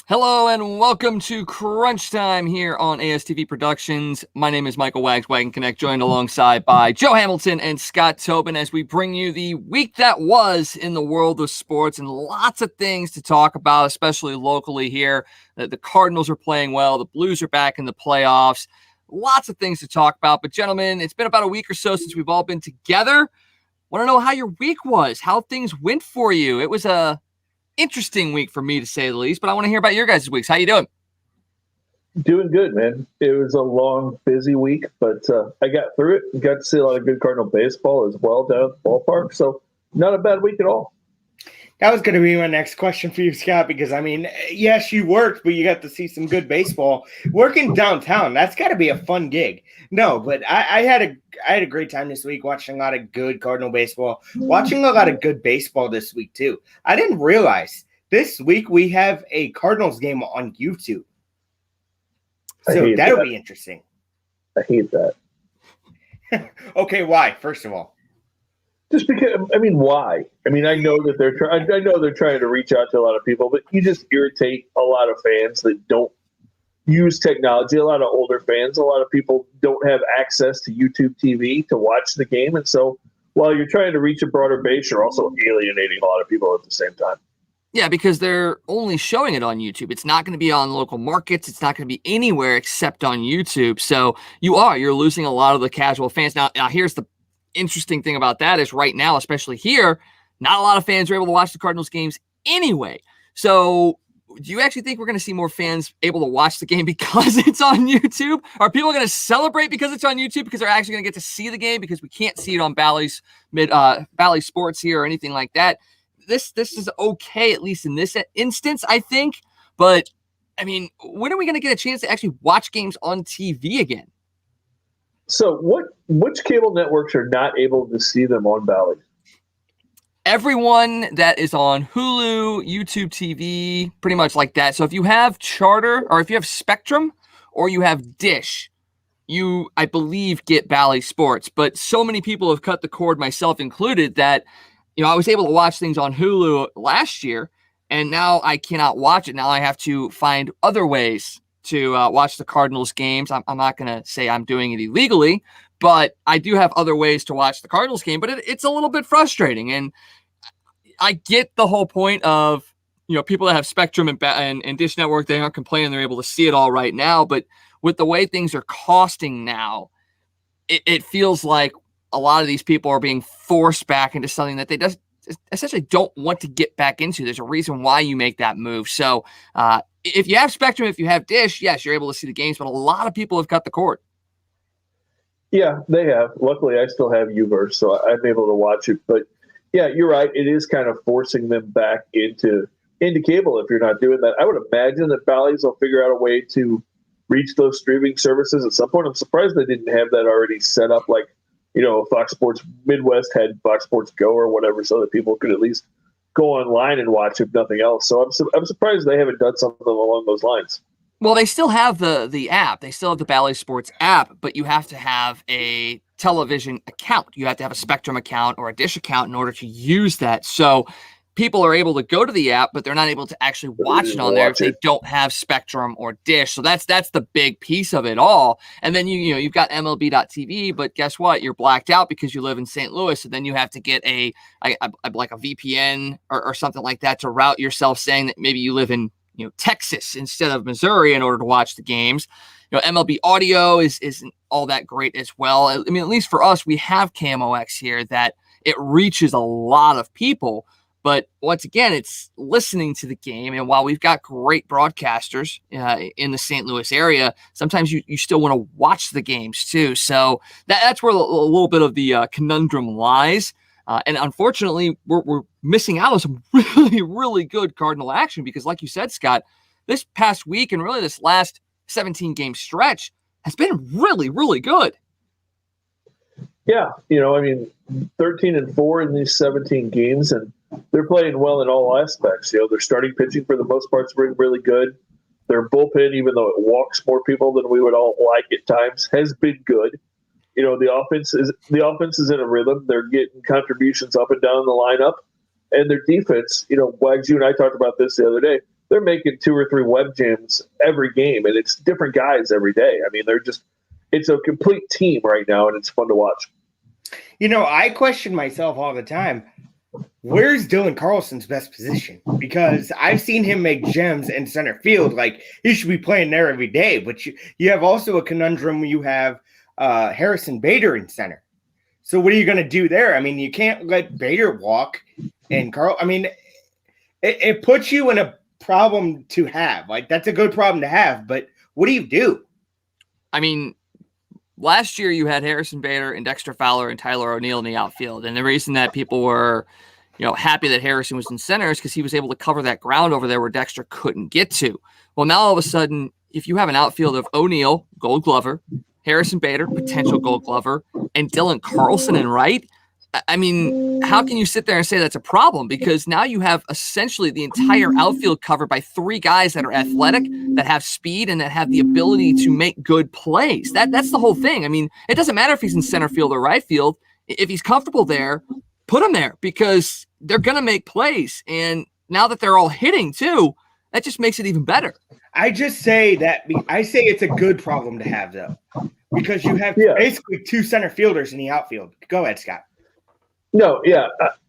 Hello and welcome to Crunch Time here on ASTV Productions. My name is Michael Wags, Wagon Connect, joined alongside by Joe Hamilton and Scott Tobin as we bring you the week that was in the world of sports and lots of things to talk about, especially locally here. The Cardinals are playing well. The Blues are back in the playoffs. Lots of things to talk about. But gentlemen, it's been about a week or so since we've all been together. Want to know how your week was, how things went for you. It was a interesting week for me, to say the least, but I want to hear about your guys' weeks. How you doing? Doing good, man. It was a long, busy week, but I got through it. Got to see a lot of good Cardinal baseball as well down at the ballpark, so not a bad week at all. That was going to be my next question for you, Scott, because, I mean, yes, you worked, but you got to see some good baseball. Working downtown, that's got to be a fun gig. No, but I had a great time this week watching a lot of good Cardinal baseball, watching a lot of good baseball this week, too. I didn't realize this week we have a Cardinals game on YouTube. So that'll be interesting. I hate that. Okay, why, first of all? Just because, I mean, why? I mean, I know that they're trying to reach out to a lot of people, but you just irritate a lot of fans that don't use technology. A lot of older fans, a lot of people don't have access to YouTube TV to watch the game. And so while you're trying to reach a broader base, you're also alienating a lot of people at the same time. Yeah, because they're only showing it on YouTube. It's not going to be on local markets. It's not going to be anywhere except on YouTube. So you're losing a lot of the casual fans. Now here's the interesting thing about that is right now, especially here, not a lot of fans are able to watch the Cardinals games anyway. So do you actually think we're going to see more fans able to watch the game because it's on YouTube? Are people going to celebrate because it's on YouTube because they're actually going to get to see the game because we can't see it on Bally Sports here or anything like that? This is okay, at least in this instance, I think. But, I mean, when are we going to get a chance to actually watch games on TV again? So which cable networks are not able to see them on Bally? Everyone that is on Hulu, YouTube TV, pretty much like that. So if you have Charter or if you have Spectrum or you have Dish, you, I believe, get Bally Sports. But so many people have cut the cord, myself included, that I was able to watch things on Hulu last year, and now I cannot watch it. Now I have to find other ways to watch the Cardinals games. I'm not going to say I'm doing it illegally, but I do have other ways to watch the Cardinals game, but it's a little bit frustrating. And I get the whole point of, people that have Spectrum and Dish Network, they aren't complaining they're able to see it all right now. But with the way things are costing now, it feels like a lot of these people are being forced back into something that they just essentially don't want to get back into. There's a reason why you make that move. So if you have Spectrum, if you have Dish, yes, you're able to see the games, but a lot of people have cut the cord. Yeah, they have. Luckily, I still have Uverse, so I'm able to watch it. But yeah, you're right. It is kind of forcing them back into cable if you're not doing that. I would imagine that Bally's will figure out a way to reach those streaming services at some point. I'm surprised they didn't have that already set up, like, Fox Sports Midwest had Fox Sports Go or whatever, so that people could at least go online and watch if nothing else. So I'm surprised they haven't done something along those lines. Well, they still have the app. They still have the Bally Sports app, but you have to have a television account. You have to have a Spectrum account or a Dish account in order to use that. So people are able to go to the app, but they're not able to actually watch it on there if they don't have Spectrum or Dish. So that's the big piece of it all. And then you've got MLB.TV, but guess what? You're blacked out because you live in St. Louis. So then you have to get like a VPN or something like that to route yourself, saying that maybe you live in Texas instead of Missouri in order to watch the games. MLB audio isn't all that great as well. I mean, at least for us, we have KMOX here that it reaches a lot of people. But once again, it's listening to the game. And while we've got great broadcasters in the St. Louis area, sometimes you still want to watch the games too. So that's where a little bit of the conundrum lies. And unfortunately, we're missing out on some really, really good Cardinal action because, like you said, Scott, this past week and really this last 17-game stretch has been really, really good. Yeah, 13-4 in these 17 games, and they're playing well in all aspects. Their starting pitching for the most part is really good. Their bullpen, even though it walks more people than we would all like at times, has been good. The offense is in a rhythm. They're getting contributions up and down the lineup, and their defense. Wags, you and I talked about this the other day. they're making 2 or 3 web jams every game, and it's different guys every day. I mean, it's a complete team right now, and it's fun to watch. I question myself all the time. Where's Dylan Carlson's best position? Because I've seen him make gems in center field. Like, he should be playing there every day. But you have also a conundrum where you have Harrison Bader in center. So what are you going to do there? I mean, you can't let Bader walk. And Carl, I mean, it puts you in a problem to have. Like, that's a good problem to have. But what do you do? I mean, last year you had Harrison Bader and Dexter Fowler and Tyler O'Neill in the outfield. And the reason that people were, happy that Harrison was in center is because he was able to cover that ground over there where Dexter couldn't get to. Well, now all of a sudden, if you have an outfield of O'Neill, Gold Glover, Harrison Bader, potential Gold Glover, and Dylan Carlson in right, I mean, how can you sit there and say that's a problem? Because now you have essentially the entire outfield covered by 3 guys that are athletic, that have speed, and that have the ability to make good plays. That's the whole thing. I mean, it doesn't matter if he's in center field or right field. If he's comfortable there, put him there because they're going to make plays. And now that they're all hitting too, that just makes it even better. I say it's a good problem to have, though, because you have basically 2 center fielders in the outfield. Go ahead, Scott. No, yeah,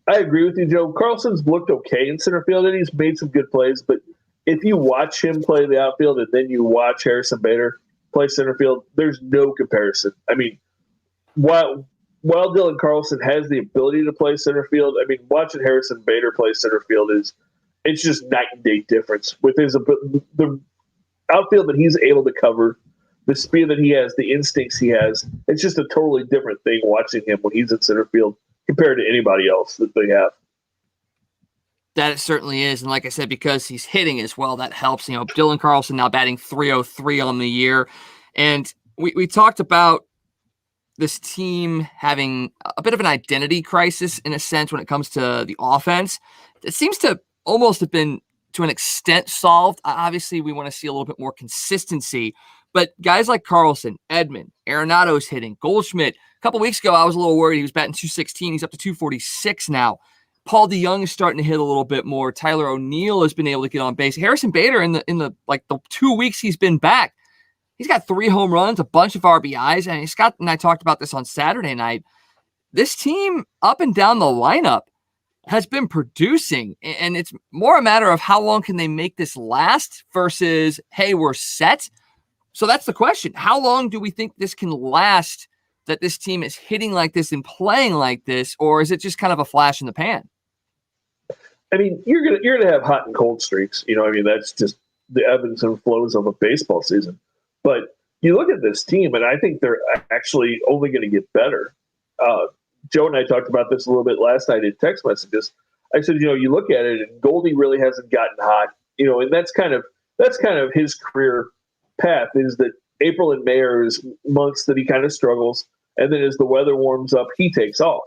I agree with you, Joe. Carlson's looked okay in center field, and he's made some good plays. But if you watch him play the outfield and then you watch Harrison Bader play center field, there's no comparison. I mean, while Dylan Carlson has the ability to play center field, I mean, watching Harrison Bader play center field it's just night and day difference with the outfield that he's able to cover, the speed that he has, the instincts he has. It's just a totally different thing watching him when he's in center field compared to anybody else that they have. That it certainly is. And like I said, because he's hitting as well, that helps. Dylan Carlson now batting .303 on the year. And we talked about this team having a bit of an identity crisis in a sense when it comes to the offense. It seems to almost have been to an extent solved. Obviously, we want to see a little bit more consistency. But guys like Carlson, Edman, Arenado's hitting, Goldschmidt. A couple weeks ago, I was a little worried. He was batting .216. He's up to .246 now. Paul DeYoung is starting to hit a little bit more. Tyler O'Neill has been able to get on base. Harrison Bader in the 2 weeks he's been back, he's got 3 home runs, a bunch of RBIs. And Scott and I talked about this on Saturday night. This team up and down the lineup has been producing, and it's more a matter of how long can they make this last versus, hey, we're set. So that's the question. How long do we think this can last, that this team is hitting like this and playing like this, or is it just kind of a flash in the pan? I mean, you're gonna have hot and cold streaks. I mean, that's just the ebbs and flows of a baseball season. But you look at this team, and I think they're actually only going to get better. Joe and I talked about this a little bit last night in text messages. I said, you look at it, and Goldie really hasn't gotten hot. And that's kind of his career path, is that April and May are his months that he kind of struggles, and then as the weather warms up, he takes off.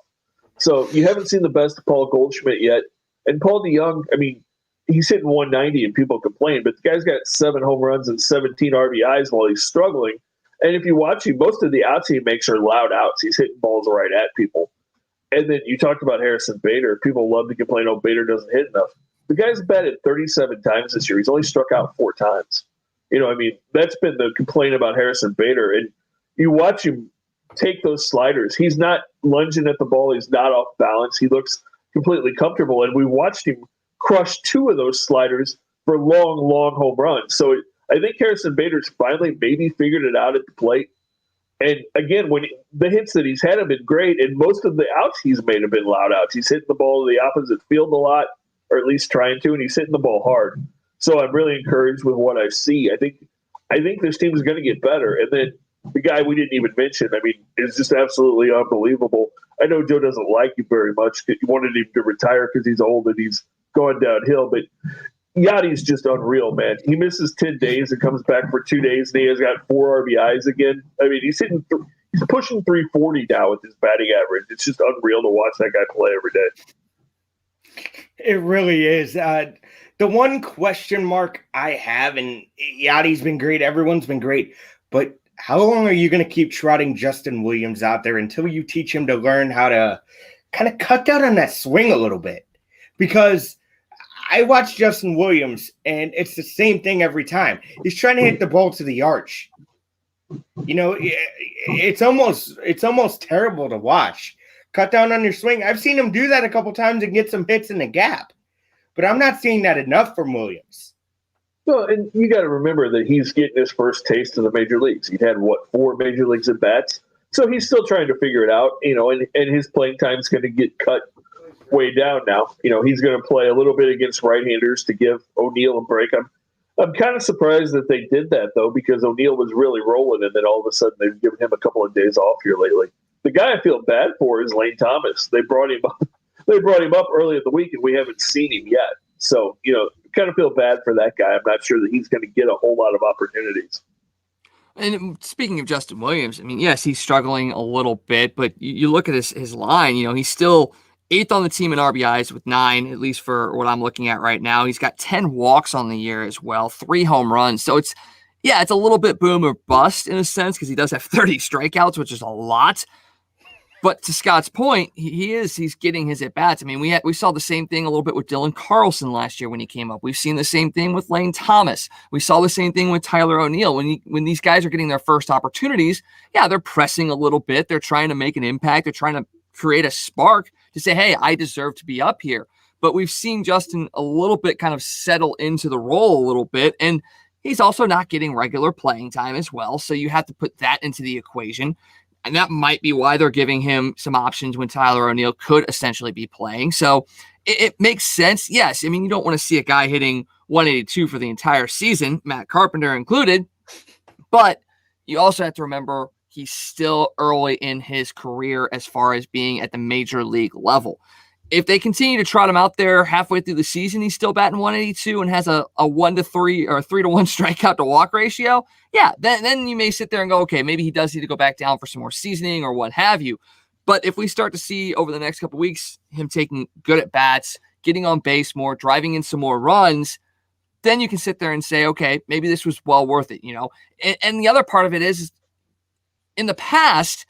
So you haven't seen the best of Paul Goldschmidt yet. And Paul DeYoung, I mean, he's hitting 190 and people complain, but the guy's got 7 home runs and 17 RBIs while he's struggling. And if you watch him, most of the outs he makes are loud outs. He's hitting balls right at people. And then you talked about Harrison Bader. People love to complain, Bader doesn't hit enough. The guy's batted 37 times this year. He's only struck out 4 times. I mean, that's been the complaint about Harrison Bader. And you watch him take those sliders. He's not lunging at the ball. He's not off balance. He looks completely comfortable. And we watched him crush 2 of those sliders for long, long home runs. So I think Harrison Bader's finally maybe figured it out at the plate. And again, when the hits that he's had have been great, and most of the outs he's made have been loud outs. He's hitting the ball to the opposite field a lot, or at least trying to, and he's hitting the ball hard. So I'm really encouraged with what I see. I think this team is going to get better. And then the guy we didn't even mention, I mean, is just absolutely unbelievable. I know Joe doesn't like him very much. He wanted him to retire because he's old and he's going downhill. But Yachty's just unreal, man. He misses 10 days and comes back for 2 days, and he has got 4 RBIs again. I mean, he's pushing 340 now with his batting average. It's just unreal to watch that guy play every day. It really is. The one question mark I have, and Yachty's been great, everyone's been great, but how long are you going to keep trotting Justin Williams out there until you teach him to learn how to kind of cut down on that swing a little bit? Because I watch Justin Williams, and it's the same thing every time. He's trying to hit the ball to the arch. It's almost terrible to watch. Cut down on your swing. I've seen him do that a couple times and get some hits in the gap, but I'm not seeing that enough from Williams. Well, and you got to remember that he's getting his first taste of the major leagues. He'd had 4 major leagues at bats, so he's still trying to figure it out. And his playing time's going to get cut way down now. He's going to play a little bit against right-handers to give O'Neill a break. I'm kind of surprised that they did that though, because O'Neill was really rolling, and then all of a sudden they've given him a couple of days off here lately. The guy I feel bad for is Lane Thomas. They brought him up. They brought him up early in the week, and we haven't seen him yet. So kind of feel bad for that guy. I'm not sure that he's going to get a whole lot of opportunities. And speaking of Justin Williams, I mean, yes, he's struggling a little bit, but you look at his line, he's still 8th on the team in RBIs with 9, at least for what I'm looking at right now. He's got 10 walks on the year as well, 3 home runs. So it's a little bit boom or bust in a sense, because he does have 30 strikeouts, which is a lot. But to Scott's point, he's getting his at-bats. I mean, we saw the same thing a little bit with Dylan Carlson last year when he came up. We've seen the same thing with Lane Thomas. We saw the same thing with Tyler O'Neill. When these guys are getting their first opportunities, they're pressing a little bit. They're trying to make an impact. They're trying to create a spark to say, hey, I deserve to be up here. But we've seen Justin a little bit kind of settle into the role a little bit, and he's also not getting regular playing time as well. So you have to put that into the equation. And that might be why they're giving him some options when Tyler O'Neill could essentially be playing. So it makes sense. Yes, I mean, you don't want to see a guy hitting 182 for the entire season, Matt Carpenter included. But you also have to remember he's still early in his career as far as being at the major league level. If they continue to trot him out there halfway through the season, he's still batting 182 and has a 1-3 or 3-1 strikeout to walk ratio. Then you may sit there and go, okay, maybe he does need to go back down for some more seasoning or what have you. But if we start to see over the next couple of weeks him taking good at bats, getting on base more, driving in some more runs, then you can sit there and say, okay, maybe this was well worth it, And the other part of it is in the past,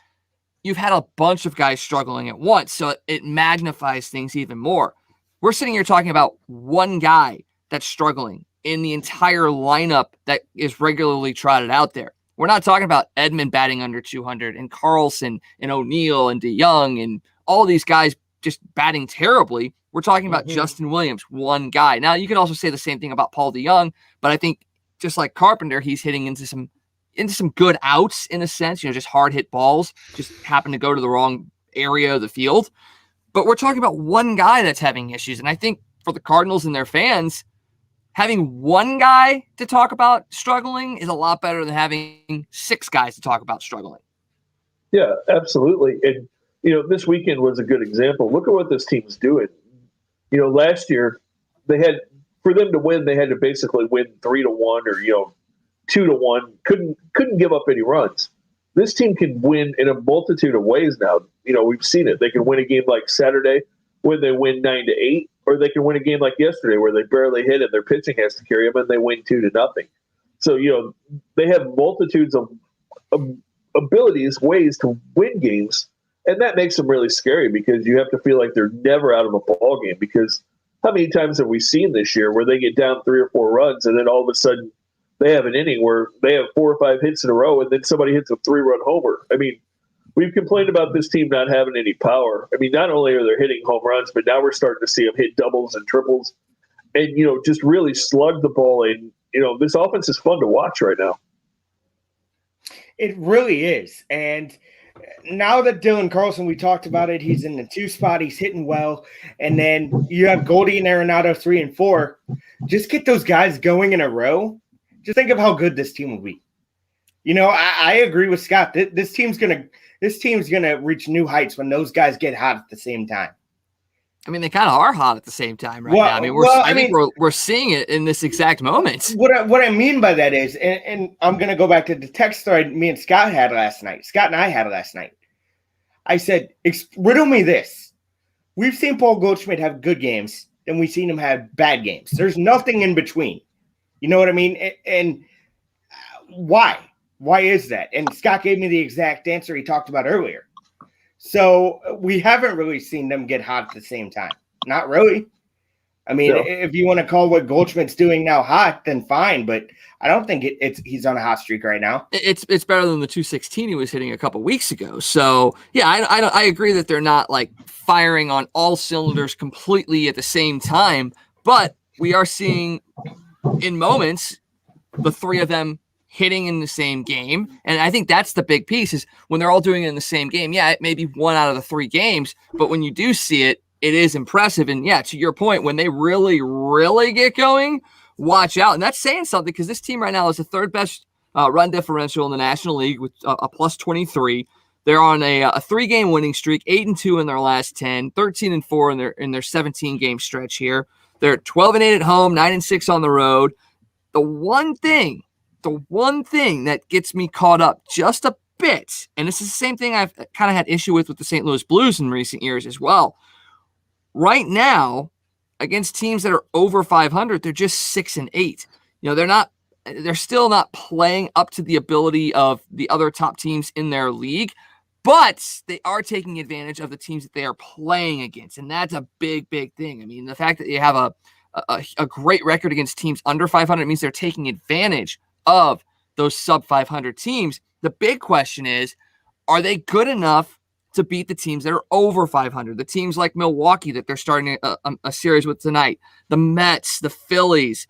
you've had a bunch of guys struggling at once, so it magnifies things even more. We're sitting here talking about one guy that's struggling in the entire lineup that is regularly trotted out there. We're not talking about Edman batting under 200 and Carlson and O'Neill and DeYoung and all these guys just batting terribly. We're talking about Justin Williams, one guy. Now, you can also say the same thing about Paul DeYoung, but I think just like Carpenter, he's hitting into some good outs in a sense, just hard hit balls, just happen to go to the wrong area of the field. But we're talking about one guy that's having issues. And I think for the Cardinals and their fans, having one guy to talk about struggling is a lot better than having 6 guys to talk about struggling. Yeah, absolutely. And, this weekend was a good example. Look at what this team's doing. Last year for them to win, they had to basically win 3-1 or, 2-1, couldn't give up any runs. This team can win in a multitude of ways now. We've seen it. They can win a game like Saturday when they win 9-8, or they can win a game like yesterday where they barely hit and their pitching has to carry them and they win 2-0. So, they have multitudes of abilities, ways to win games, and that makes them really scary because you have to feel like they're never out of a ball game. Because how many times have we seen this year where they get down 3 or 4 runs and then all of a sudden they have an inning where they have 4 or 5 hits in a row and then somebody hits a 3-run homer? I mean, we've complained about this team not having any power. I mean, not only are they hitting home runs, but now we're starting to see them hit doubles and triples and, just really slug the ball. And, this offense is fun to watch right now. It really is. And now that Dylan Carlson, we talked about it, he's in the 2 spot, he's hitting well. And then you have Goldie and Arenado 3 and 4. Just get those guys going in a row. Just think of how good this team will be. I agree with Scott. This team's gonna reach new heights when those guys get hot at the same time. I mean, they kind of are hot at the same time right now. I mean, we're seeing it in this exact moment. What I mean by that is, and I'm gonna go back to the text thread me and Scott and I had last night. I said, riddle me this. We've seen Paul Goldschmidt have good games, and we've seen him have bad games. There's nothing in between. You know what I mean? And why? Why is that? And Scott gave me the exact answer he talked about earlier. So we haven't really seen them get hot at the same time. Not really. I mean, if you want to call what Goldschmidt's doing now hot, then fine. But I don't think he's on a hot streak right now. It's better than the 216 he was hitting a couple weeks ago. So yeah, I agree that they're not like firing on all cylinders completely at the same time, but we are seeing in moments the three of them hitting in the same game. And I think that's the big piece is when they're all doing it in the same game. Yeah, it may be 1 out of the 3 games, but when you do see it, it is impressive. And yeah, to your point, when they really, really get going, watch out. And that's saying something because this team right now is the 3rd best run differential in the National League with a plus 23. They're on a 3-game winning streak, 8-2 in their last 10, 13-4 in their 17-game stretch here. They're 12-8 at home, 9-6 on the road. The one thing that gets me caught up just a bit, and this is the same thing I've kind of had issue with the St. Louis Blues in recent years as well. Right now, against teams that are over 500, they're just 6-8. They're still not playing up to the ability of the other top teams in their league, but they are taking advantage of the teams that they are playing against, and that's a big, big thing. I mean, the fact that you have a great record against teams under 500 means they're taking advantage of those sub 500 teams. The big question is, are they good enough to beat the teams that are over 500? The teams like Milwaukee that they're starting a series with tonight, the Mets, the Phillies.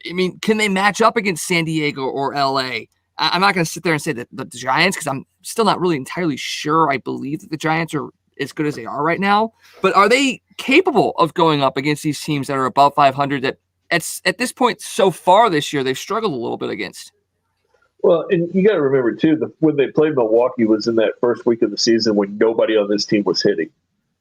I mean, can they match up against San Diego or LA? I'm not going to sit there and say that the Giants, because I'm still not really entirely sure. I believe that the Giants are as good as they are right now, but are they capable of going up against these teams that are above 500 that at this point so far this year, they've struggled a little bit against? Well, and you got to remember, too, when they played Milwaukee was in that first week of the season when nobody on this team was hitting.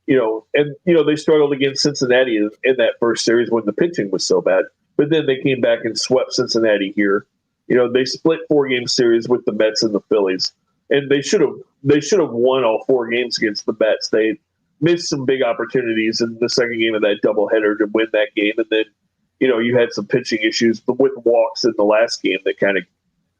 They struggled against Cincinnati in that first series when the pitching was so bad. But then they came back and swept Cincinnati here. They split 4-game series with the Mets and the Phillies. And they should have won all 4 games against the Mets. They missed some big opportunities in the second game of that doubleheader to win that game. And then, you had some pitching issues with walks in the last game that kind of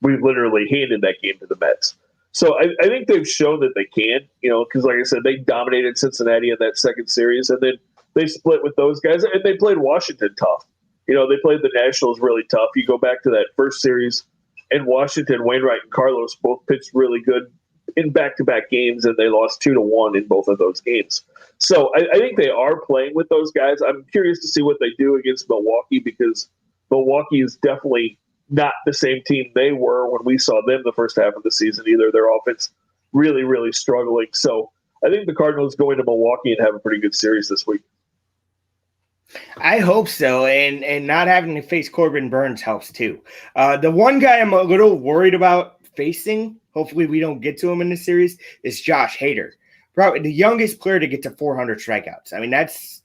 we literally handed that game to the Mets. So I think they've shown that they can, because like I said, they dominated Cincinnati in that second series, and then they split with those guys, and they played Washington tough. They played the Nationals really tough. You go back to that first series, and Washington, Wainwright, and Carlos both pitched really good in back-to-back games, and they lost 2-1 in both of those games. So I think they are playing with those guys. I'm curious to see what they do against Milwaukee, because Milwaukee is definitely not the same team they were when we saw them the first half of the season either. Their offense really, really struggling. So I think the Cardinals go into Milwaukee and have a pretty good series this week. I hope so, and not having to face Corbin Burns helps too. The one guy I'm a little worried about facing, hopefully we don't get to him in this series, is Josh Hader. Probably the youngest player to get to 400 strikeouts. I mean, that's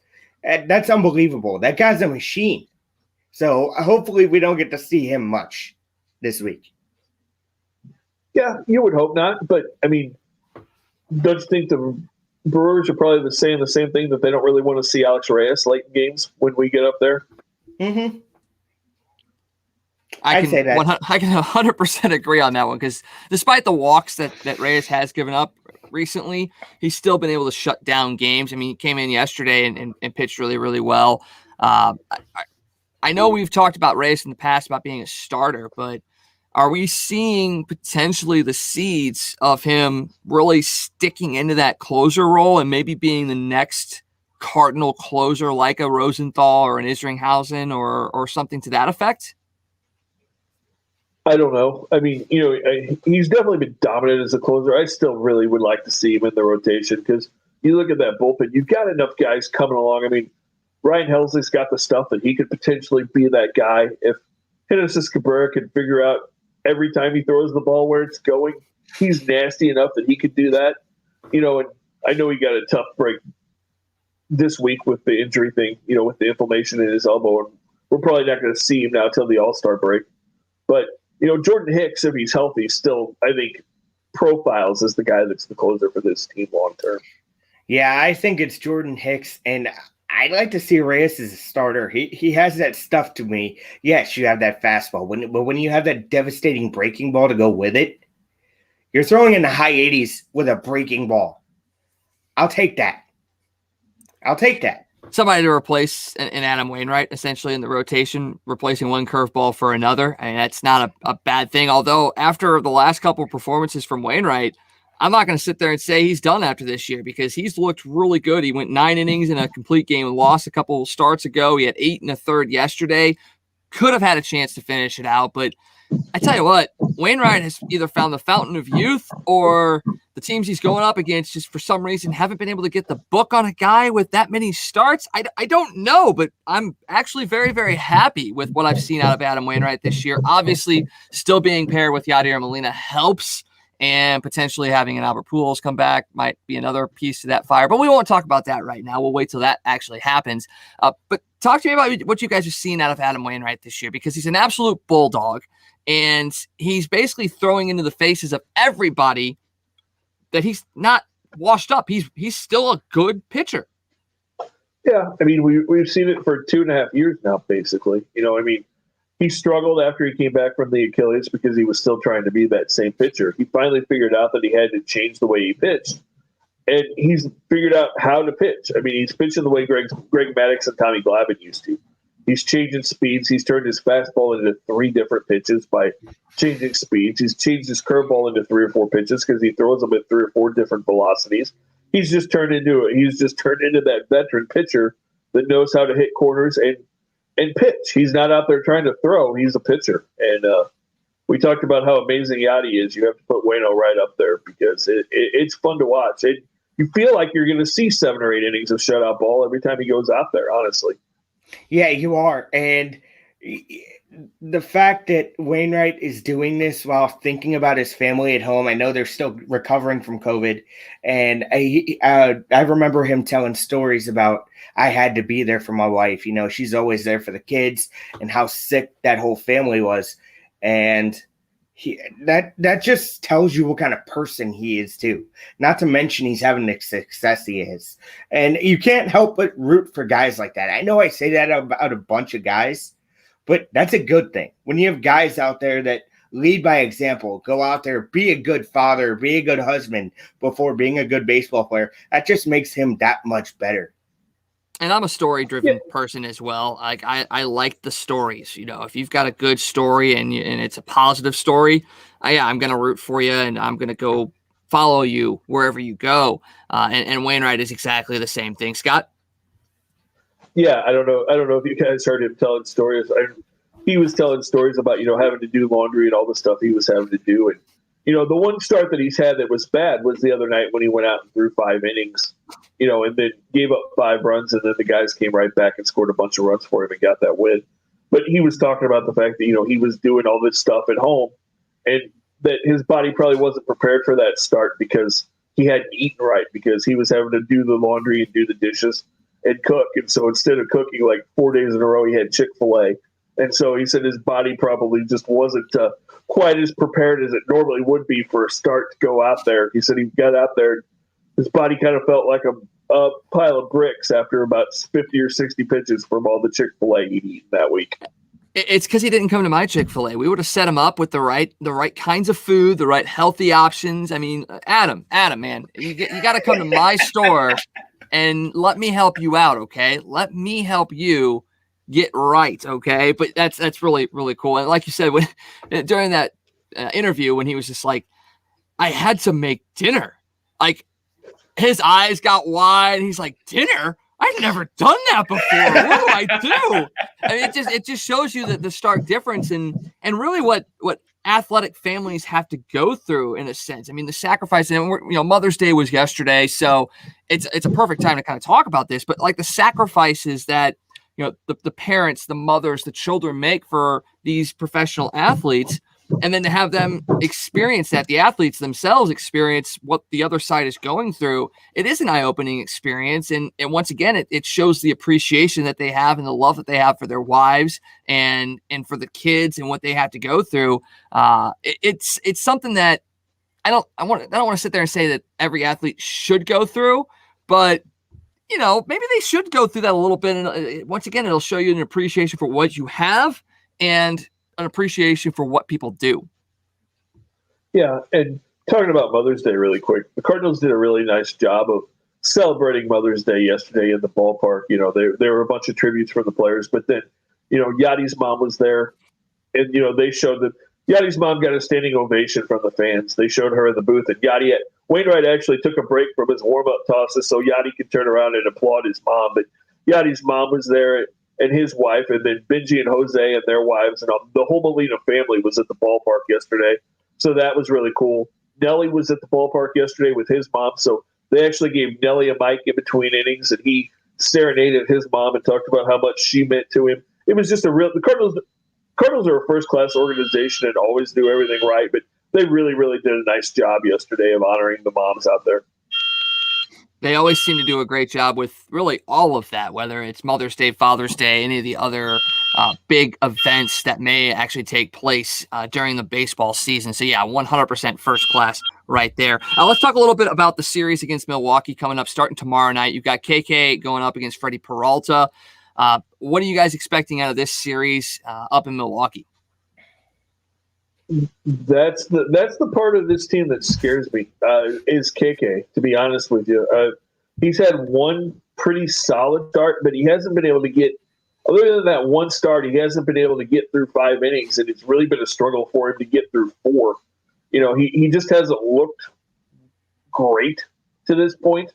unbelievable. That guy's a machine. So hopefully we don't get to see him much this week. Yeah, you would hope not. But, I mean, don't you think the Brewers are probably saying the same thing, that they don't really want to see Alex Reyes late in games when we get up there? Mm-hmm. I can 100% agree on that one, because despite the walks that Reyes has given up recently, he's still been able to shut down games. I mean, he came in yesterday and pitched really, really well. I know we've talked about Reyes in the past about being a starter, but are we seeing potentially the seeds of him really sticking into that closer role and maybe being the next Cardinal closer like a Rosenthal or an Isringhausen or something to that effect? I don't know. I mean, he's definitely been dominant as a closer. I still really would like to see him in the rotation, because you look at that bullpen, you've got enough guys coming along. I mean, Ryan Helsley's got the stuff that he could potentially be that guy. If Genesis Cabrera can figure out every time he throws the ball where it's going, he's nasty enough that he could do that. And I know he got a tough break this week with the injury thing, with the inflammation in his elbow. And we're probably not going to see him now till the All-Star break. But, Jordan Hicks, if he's healthy, still, I think, profiles as the guy that's the closer for this team long term. Yeah, I think it's Jordan Hicks, and I'd like to see Reyes as a starter. He has that stuff to me. Yes, you have that fastball, but when you have that devastating breaking ball to go with it, you're throwing in the high 80s with a breaking ball. I'll take that. somebody to replace an Adam Wainwright, essentially in the rotation, replacing one curveball for another. I mean, that's not a bad thing. Although after the last couple of performances from Wainwright, I'm not going to sit there and say he's done after this year because he's looked really good. He went 9 innings in a complete game and lost a couple starts ago. He had 8 1/3 yesterday. Could have had a chance to finish it out, but I tell you what, Wainwright has either found the fountain of youth or the teams he's going up against just for some reason haven't been able to get the book on a guy with that many starts. I don't know, but I'm actually very, very happy with what I've seen out of Adam Wainwright this year. Obviously, still being paired with Yadier Molina helps, and potentially having an Albert Pujols come back might be another piece to that fire. But we won't talk about that right now. We'll wait till that actually happens. But talk to me about what you guys are seeing out of Adam Wainwright this year, because he's an absolute bulldog. And he's basically throwing into the faces of everybody that he's not washed up. He's still a good pitcher. Yeah, I mean, we've seen it for 2.5 years now, basically. He struggled after he came back from the Achilles because he was still trying to be that same pitcher. He finally figured out that he had to change the way he pitched, and he's figured out how to pitch. I mean, he's pitching the way Greg Maddux and Tommy Glavine used to. He's changing speeds. He's turned his fastball into 3 different pitches by changing speeds. He's changed his curveball into 3 or 4 pitches because he throws them at 3 or 4 different velocities. He's just turned into that veteran pitcher that knows how to hit corners and pitch. He's not out there trying to throw. He's a pitcher. And we talked about how amazing Yachty is. You have to put Waino right up there because it's fun to watch. You feel like you're going to see 7 or 8 innings of shutout ball every time he goes out there, honestly. Yeah, you are. And the fact that Wainwright is doing this while thinking about his family at home, I know they're still recovering from COVID. And I remember him telling stories about, I had to be there for my wife. She's always there for the kids, and how sick that whole family was. And that just tells you what kind of person he is too. Not to mention he's having the success he is. And you can't help but root for guys like that. I know I say that about a bunch of guys, but that's a good thing. When you have guys out there that lead by example, go out there, be a good father, be a good husband before being a good baseball player, that just makes him that much better. And I'm a story-driven person as well. Like I like the stories. If you've got a good story and it's a positive story, I'm going to root for you and I'm going to go follow you wherever you go. And Wainwright is exactly the same thing. Scott? Yeah, I don't know if you guys heard him telling stories. He was telling stories about having to do laundry and all the stuff he was having to do. And the one start that he's had that was bad was the other night when he went out and threw 5 innings. And then gave up 5 runs, and then the guys came right back and scored a bunch of runs for him and got that win. But he was talking about the fact that, he was doing all this stuff at home and that his body probably wasn't prepared for that start because he hadn't eaten right, because he was having to do the laundry and do the dishes and cook. And so instead of cooking like 4 days in a row, he had Chick-fil-A. And so he said his body probably just wasn't quite as prepared as it normally would be for a start to go out there. He said he got out there, his body kind of felt like a pile of bricks after about 50 or 60 pitches from all the Chick-fil-A he'd eaten that week. It's because he didn't come to my Chick-fil-A. We would have set him up with the right kinds of food, the right healthy options. I mean, Adam, man, you got to come to my store and let me help you out, okay? Let me help you get right, okay? But that's really, really cool. And like you said, during that interview, when he was just like, I had to make dinner, like, his eyes got wide. He's like, dinner? I've never done that before. What do I do? I mean, it just shows you the stark difference and really what athletic families have to go through in a sense. I mean, the sacrifice, and Mother's Day was yesterday, so it's a perfect time to kind of talk about this. But like the sacrifices that the parents, the mothers, the children make for these professional athletes. And then to have them experience that, the athletes themselves experience what the other side is going through, it is an eye-opening experience. And once again, it shows the appreciation that they have and the love that they have for their wives and for the kids and what they have to go through. It's something that I don't want to sit there and say that every athlete should go through, but maybe they should go through that a little bit. And once again, it'll show you an appreciation for what you have and an appreciation for what people do. Yeah, and talking about Mother's Day really quick, the Cardinals did a really nice job of celebrating Mother's Day yesterday in the ballpark. You know, there were a bunch of tributes from the players, but then, you know, Yadi's mom was there, and, you know, they showed that Yadi's mom got a standing ovation from the fans. They showed her in the booth, and Wainwright actually took a break from his warm-up tosses so Yadi could turn around and applaud his mom. But Yadi's mom was there, and his wife, and then Benji and Jose and their wives, and the whole Molina family was at the ballpark yesterday. So that was really cool. Nelly was at the ballpark yesterday with his mom, so they actually gave Nelly a mic in between innings, and he serenaded his mom and talked about how much she meant to him. It was just the Cardinals are a first-class organization and always do everything right, but they really, really did a nice job yesterday of honoring the moms out there. They always seem to do a great job with really all of that, whether it's Mother's Day, Father's Day, any of the other big events that may actually take place during the baseball season. So, yeah, 100% first class right there. Let's talk a little bit about the series against Milwaukee coming up starting tomorrow night. You've got KK going up against Freddie Peralta. What are you guys expecting out of this series up in Milwaukee? That's the part of this team that scares me is KK, to be honest with you. He's had one pretty solid start, but he hasn't been able to get, other than that one start, he hasn't been able to get through 5 innings, and it's really been a struggle for him to get through 4. You know, he just hasn't looked great to this point.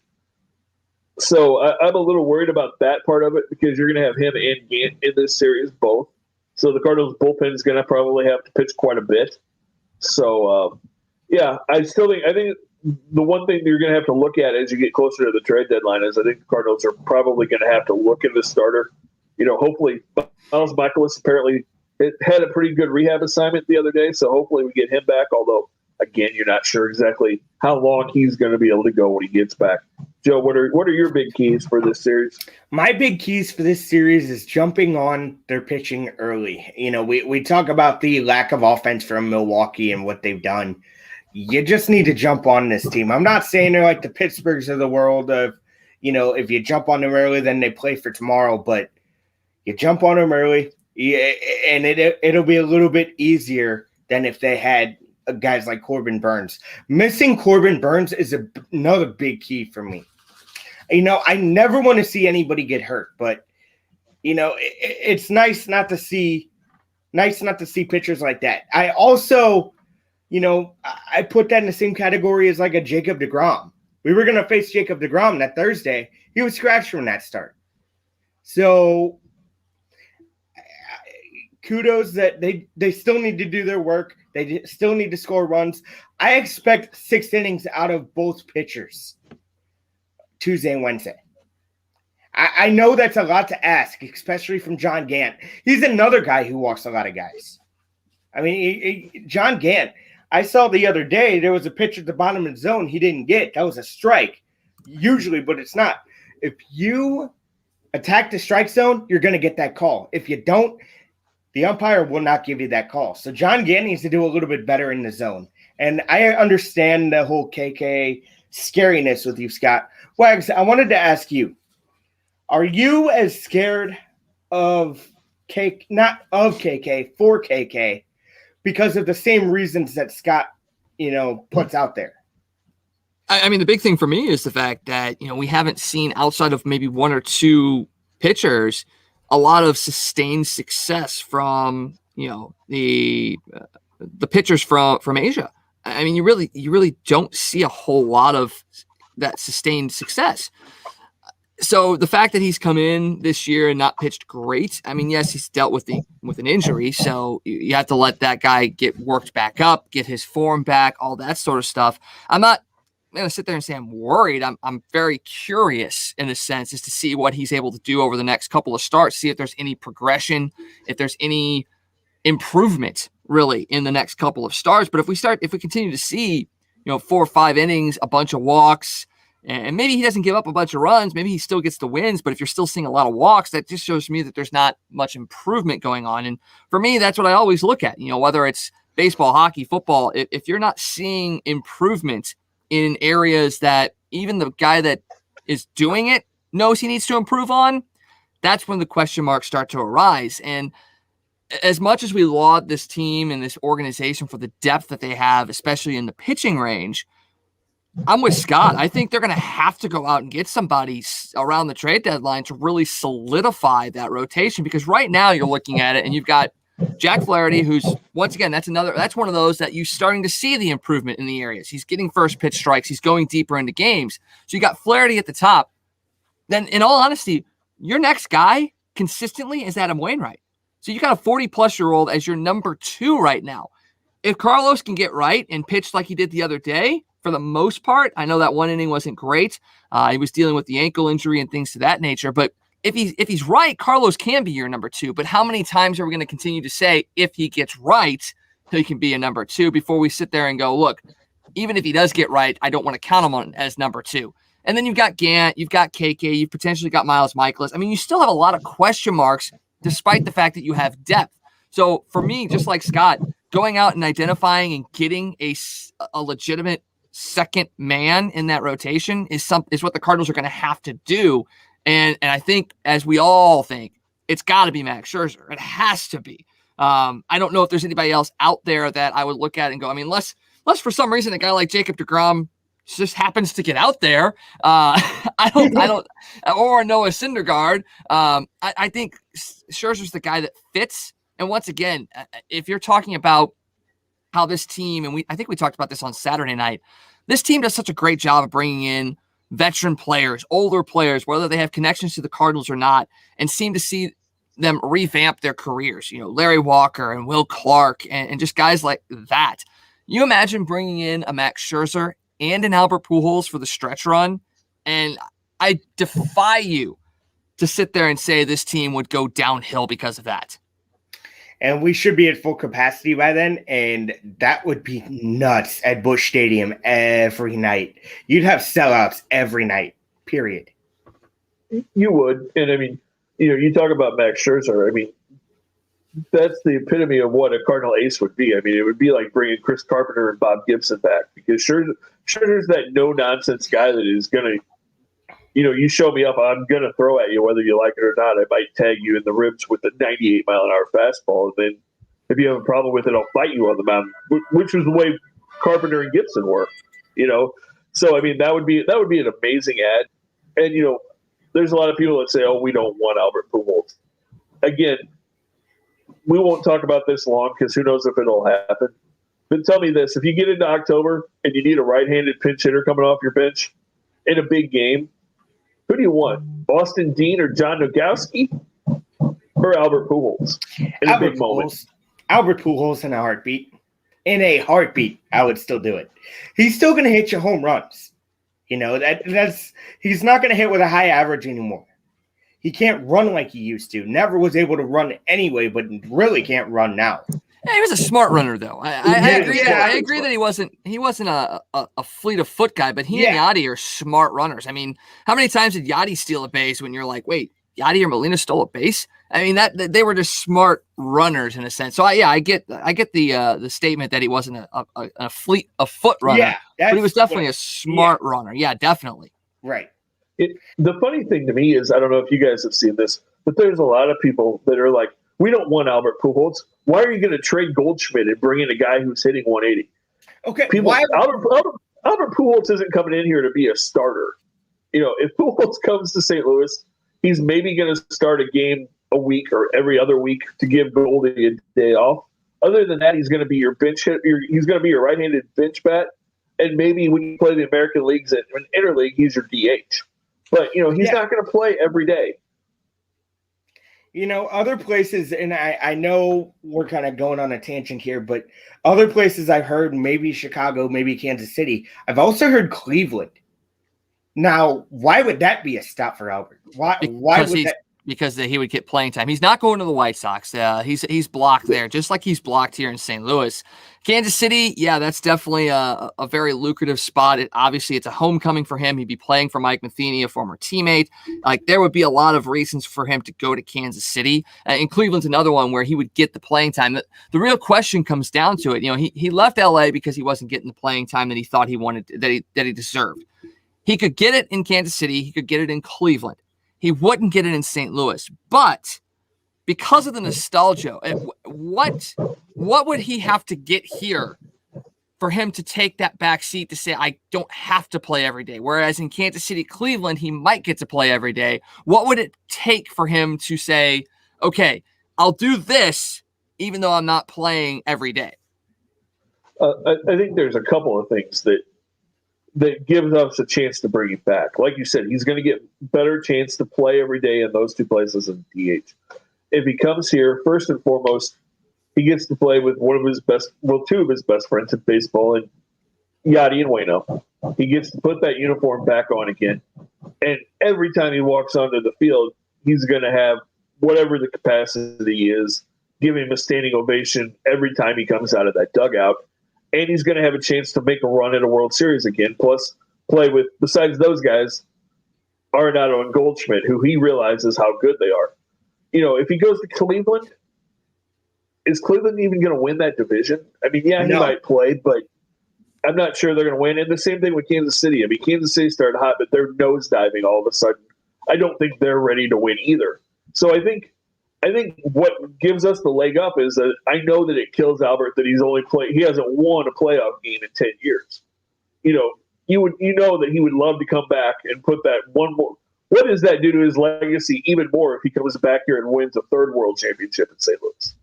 So I'm a little worried about that part of it because you're going to have him and Gant in this series both. So the Cardinals bullpen is going to probably have to pitch quite a bit. So, I think the one thing that you're going to have to look at as you get closer to the trade deadline is I think the Cardinals are probably going to have to look at the starter. You know, hopefully Miles Michaelis apparently had a pretty good rehab assignment the other day, so hopefully we get him back, although, again, you're not sure exactly how long he's going to be able to go when he gets back. Joe, what are your big keys for this series? My big keys for this series is jumping on their pitching early. You know, we talk about the lack of offense from Milwaukee and what they've done. You just need to jump on this team. I'm not saying they're like the Pittsburghs of the world of, you know, if you jump on them early, then they play for tomorrow. But you jump on them early, and it'll be a little bit easier than if they had guys like Corbin Burns. Missing Corbin Burns is another big key for me. You know, I never want to see anybody get hurt, but you know, it's nice not to see pitchers like that. I also, you know, I put that in the same category as like a Jacob deGrom. We were going to face Jacob deGrom that Thursday. He was scratched from that start. So kudos that they still need to do their work. They still need to score runs. I expect 6 innings out of both pitchers Tuesday and Wednesday. I know that's a lot to ask, especially from John Gant. He's another guy who walks a lot of guys. I mean, John Gant, I saw the other day there was a pitch at the bottom of the zone he didn't get. That was a strike, usually, but it's not. If you attack the strike zone, you're going to get that call. If you don't, the umpire will not give you that call. So John Gant needs to do a little bit better in the zone. And I understand the whole KK scariness with you, Scott. Wags, I wanted to ask you, are you as scared of KK, for KK, because of the same reasons that Scott, you know, puts out there? I mean, the big thing for me is the fact that, you know, we haven't seen outside of maybe 1 or 2 pitchers a lot of sustained success from, you know, the pitchers from Asia. I mean, you really don't see a whole lot of that sustained success. So the fact that he's come in this year and not pitched great, I mean, yes, he's dealt with an injury, so you have to let that guy get worked back up, get his form back, all that sort of stuff. I'm not going to sit there and say I'm worried. I'm very curious in a sense as to see what he's able to do over the next couple of starts, see if there's any progression, if there's any improvement really in the next couple of starts. But if we continue to see, you know, 4 or 5 innings, a bunch of walks, and maybe he doesn't give up a bunch of runs, maybe he still gets the wins, but if you're still seeing a lot of walks, that just shows me that there's not much improvement going on. And for me, that's what I always look at, you know, whether it's baseball, hockey, football, if you're not seeing improvement in areas that even the guy that is doing it knows he needs to improve on, that's when the question marks start to arise. And as much as we laud this team and this organization for the depth that they have, especially in the pitching range, I'm with Scott. I think they're going to have to go out and get somebody around the trade deadline to really solidify that rotation, because right now you're looking at it and you've got Jack Flaherty, who's, once again, that's one of those that you're starting to see the improvement in the areas. He's getting first pitch strikes. He's going deeper into games. So you got Flaherty at the top. Then, in all honesty, your next guy consistently is Adam Wainwright. So you got a 40-plus-year-old as your number 2 right now. If Carlos can get right and pitch like he did the other day, for the most part, I know that one inning wasn't great. He was dealing with the ankle injury and things to that nature. But if he's right, Carlos can be your number 2. But how many times are we going to continue to say, if he gets right, he can be a number 2, before we sit there and go, look, even if he does get right, I don't want to count him on as number 2. And then you've got Gant, you've got KK, you've potentially got Miles Michaelis. I mean, you still have a lot of question marks, despite the fact that you have depth. So for me, just like Scott, going out and identifying and getting a legitimate second man in that rotation is what the Cardinals are going to have to do. And I think, as we all think, it's got to be Max Scherzer. It has to be. I don't know if there's anybody else out there that I would look at and go, I mean, unless for some reason a guy like Jacob deGrom just happens to get out there. I don't, or Noah Syndergaard. I think Scherzer's the guy that fits. And once again, if you're talking about how this team, and I think we talked about this on Saturday night, this team does such a great job of bringing in veteran players, older players, whether they have connections to the Cardinals or not, and seem to see them revamp their careers. You know, Larry Walker and Will Clark and just guys like that. You imagine bringing in a Max Scherzer and an Albert Pujols for the stretch run, and I defy you to sit there and say this team would go downhill because of that. And we should be at full capacity by then, and that would be nuts at Busch Stadium every night. You'd have sellouts every night, period. You would. And, I mean, you talk about Max Scherzer. I mean, that's the epitome of what a Cardinal ace would be. I mean, it would be like bringing Chris Carpenter and Bob Gibson back, because Scherzer's that no-nonsense guy that is going to, you show me up, I'm going to throw at you whether you like it or not. I might tag you in the ribs with a 98-mile-an-hour fastball, and then if you have a problem with it, I'll fight you on the mound, which was the way Carpenter and Gibson were, So, I mean, that would be an amazing ad. And, there's a lot of people that say, oh, we don't want Albert Pujols. Again, we won't talk about this long because who knows if it'll happen. But tell me this, if you get into October and you need a right-handed pinch hitter coming off your bench in a big game, who do you want? Austin Dean or John Nogowski or Albert Pujols in a big moment? Albert Pujols in a heartbeat. In a heartbeat, I would still do it. He's still going to hit you home runs. That's he's not going to hit with a high average anymore. He can't run like he used to. Never was able to run anyway, but really can't run now. Yeah, he was a smart runner, though. I agree. I agree that he wasn't a fleet of foot guy, but he and Yachty are smart runners. I mean, how many times did Yachty steal a base when you're like, wait, Yachty or Molina stole a base? I mean, that they were just smart runners in a sense. So I get the statement that he wasn't a fleet of foot runner. Yeah, but he was definitely a smart runner. Yeah, definitely. Right. The funny thing to me is, I don't know if you guys have seen this, but there's a lot of people that are like, we don't want Albert Pujols. Why are you going to trade Goldschmidt and bring in a guy who's hitting 180? Okay, Albert Pujols isn't coming in here to be a starter. If Pujols comes to St. Louis, he's maybe going to start a game a week or every other week to give Goldie a day off. Other than that, he's going to be your bench hit. He's going to be your right-handed bench bat, and maybe when you play the American leagues and interleague, he's your DH. But he's not going to play every day. Other places, and I know we're kind of going on a tangent here, but other places I've heard, maybe Chicago, maybe Kansas City. I've also heard Cleveland. Now, why would that be a stop for Albert? Why would that? Because he would get playing time. He's not going to the White Sox. He's blocked there, just like he's blocked here in St. Louis. Kansas City, yeah, that's definitely a very lucrative spot. Obviously, it's a homecoming for him. He'd be playing for Mike Matheny, a former teammate. Like, there would be a lot of reasons for him to go to Kansas City. And Cleveland's another one where he would get the playing time. The real question comes down to it. He left LA because he wasn't getting the playing time that he thought he wanted, that he deserved. He could get it in Kansas City. He could get it in Cleveland. He wouldn't get it in St. Louis, but because of the nostalgia, what would he have to get here for him to take that back seat to say, I don't have to play every day. Whereas in Kansas City, Cleveland, he might get to play every day. What would it take for him to say, okay, I'll do this even though I'm not playing every day? I think there's a couple of things that gives us a chance to bring him back. Like you said, he's going to get better chance to play every day in those two places in DH. If he comes here, first and foremost, he gets to play with two of his best friends in baseball, and Yachty and Waino. He gets to put that uniform back on again. And every time he walks onto the field, he's going to have whatever the capacity is, give him a standing ovation every time he comes out of that dugout. And he's going to have a chance to make a run at a World Series again, plus play with, besides those guys, Arenado and Goldschmidt, who he realizes how good they are. If he goes to Cleveland, is Cleveland even going to win that division? I mean, yeah, he might play, but I'm not sure they're going to win. And the same thing with Kansas City. I mean, Kansas City started hot, but they're nosediving all of a sudden. I don't think they're ready to win either. So I think what gives us the leg up is that I know that it kills Albert that he hasn't won a playoff game in 10 years. You know that he would love to come back and put that one more. What does that do to his legacy even more if he comes back here and wins a third world championship in St. Louis?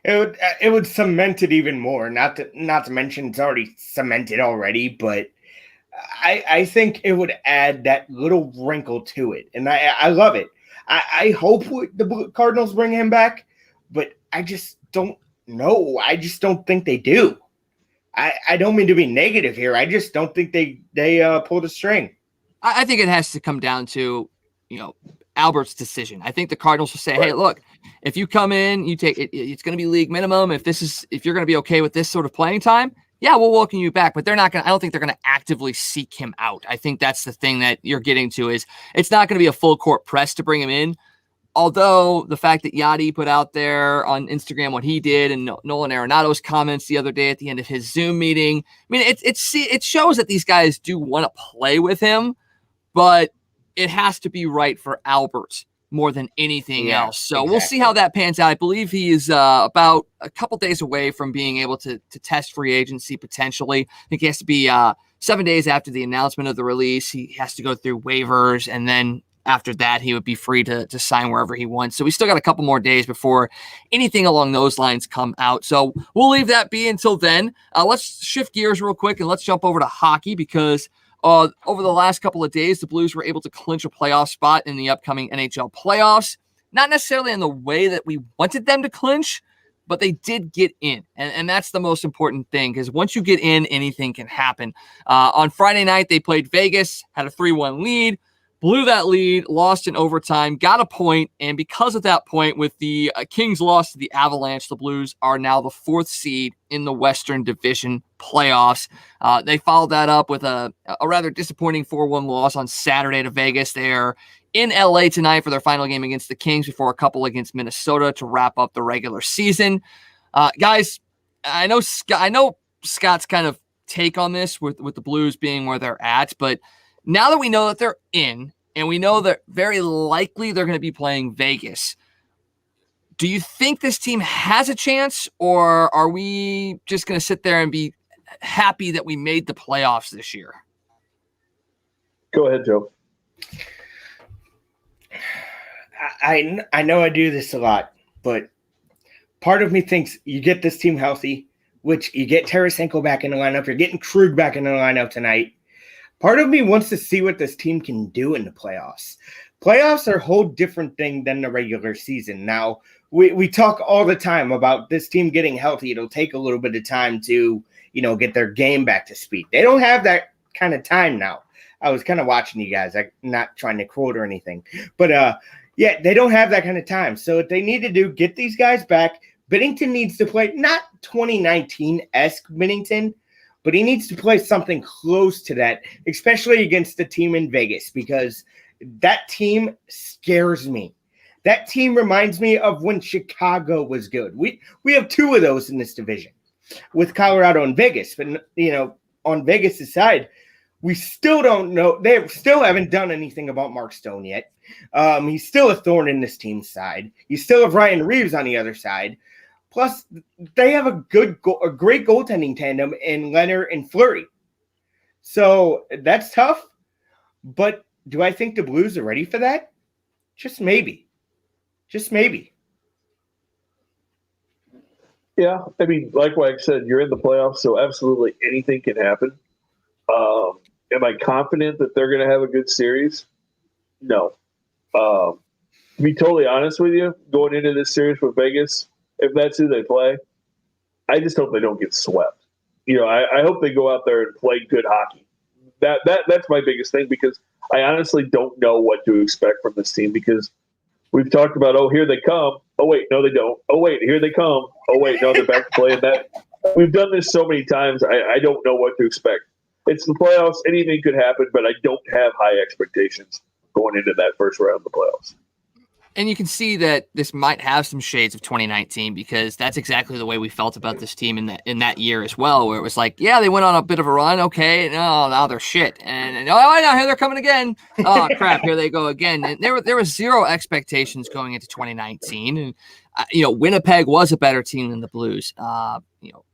It would cement it even more. Not to mention it's already cemented already, but I think it would add that little wrinkle to it, and I love it. I hope the Cardinals bring him back, but I just don't know. I just don't think they do. I don't mean to be negative here. I just don't think they pulled a string. I think it has to come down to Albert's decision. I think the Cardinals will say, hey, look, if you come in, you take it, it's going to be league minimum. If you're going to be okay with this sort of playing time, yeah, we'll welcome you back. But I don't think they're going to actively seek him out. I think that's the thing that you're getting to is it's not going to be a full court press to bring him in. Although the fact that Yachty put out there on Instagram what he did and Nolan Arenado's comments the other day at the end of his Zoom meeting, I mean, it shows that these guys do want to play with him, but it has to be right for Albert more than anything else. So exactly. We'll see how that pans out. I believe he is about a couple days away from being able to test free agency potentially. I think he has to be 7 days after the announcement of the release. He has to go through waivers, and then after that, he would be free to sign wherever he wants. So we still got a couple more days before anything along those lines come out. So we'll leave that be until then. Let's shift gears real quick and let's jump over to hockey because over the last couple of days, the Blues were able to clinch a playoff spot in the upcoming NHL playoffs. Not necessarily in the way that we wanted them to clinch, but they did get in. And that's the most important thing because once you get in, anything can happen. On Friday night, they played Vegas, had a 3-1 lead. Blew that lead, lost in overtime, got a point, and because of that point, with the Kings loss to the Avalanche, the Blues are now the 4th seed in the Western Division playoffs. They followed that up with a rather disappointing 4-1 loss on Saturday to Vegas. They're in LA tonight for their final game against the Kings before a couple against Minnesota to wrap up the regular season. Guys, I know Scott's kind of take on this with the Blues being where they're at, but now that we know that they're in, and we know that very likely they're going to be playing Vegas, do you think this team has a chance, or are we just going to sit there and be happy that we made the playoffs this year? Go ahead, Joe. I know I do this a lot, but part of me thinks you get this team healthy, which you get Tarasenko back in the lineup. You're getting Krug back in the lineup tonight. Part of me wants to see what this team can do in the playoffs. Playoffs are a whole different thing than the regular season. Now, we talk all the time about this team getting healthy. It'll take a little bit of time to, get their game back to speed. They don't have that kind of time now. I was kind of watching you guys. I'm not trying to quote or anything. But, they don't have that kind of time. So what they need to do, get these guys back. Binnington needs to play, not 2019-esque Binnington, but he needs to play something close to that, especially against the team in Vegas, because that team scares me. That team reminds me of when Chicago was good. We have 2 of those in this division with Colorado and Vegas. But, on Vegas' side, we still don't know. They still haven't done anything about Mark Stone yet. He's still a thorn in this team's side. You still have Ryan Reeves on the other side. Plus, they have a great goaltending tandem in Leonard and Fleury. So that's tough. But do I think the Blues are ready for that? Just maybe. Just maybe. Yeah, I mean, like what I said, you're in the playoffs, so absolutely anything can happen. Am I confident that they're going to have a good series? No. To be totally honest with you, going into this series with Vegas, if that's who they play, I just hope they don't get swept. I hope they go out there and play good hockey. That's my biggest thing, because I honestly don't know what to expect from this team, because we've talked about, oh, here they come. Oh, wait, no, they don't. Oh, wait, here they come. Oh, wait, no, they're back to playing that. We've done this so many times, I don't know what to expect. It's the playoffs. Anything could happen, but I don't have high expectations going into that first round of the playoffs. And you can see that this might have some shades of 2019, because that's exactly the way we felt about this team in that year as well, where it was like, yeah, they went on a bit of a run. Okay, no, now they're shit. And now here they're coming again. Oh, crap, here they go again. And there was zero expectations going into 2019. And, Winnipeg was a better team than the Blues.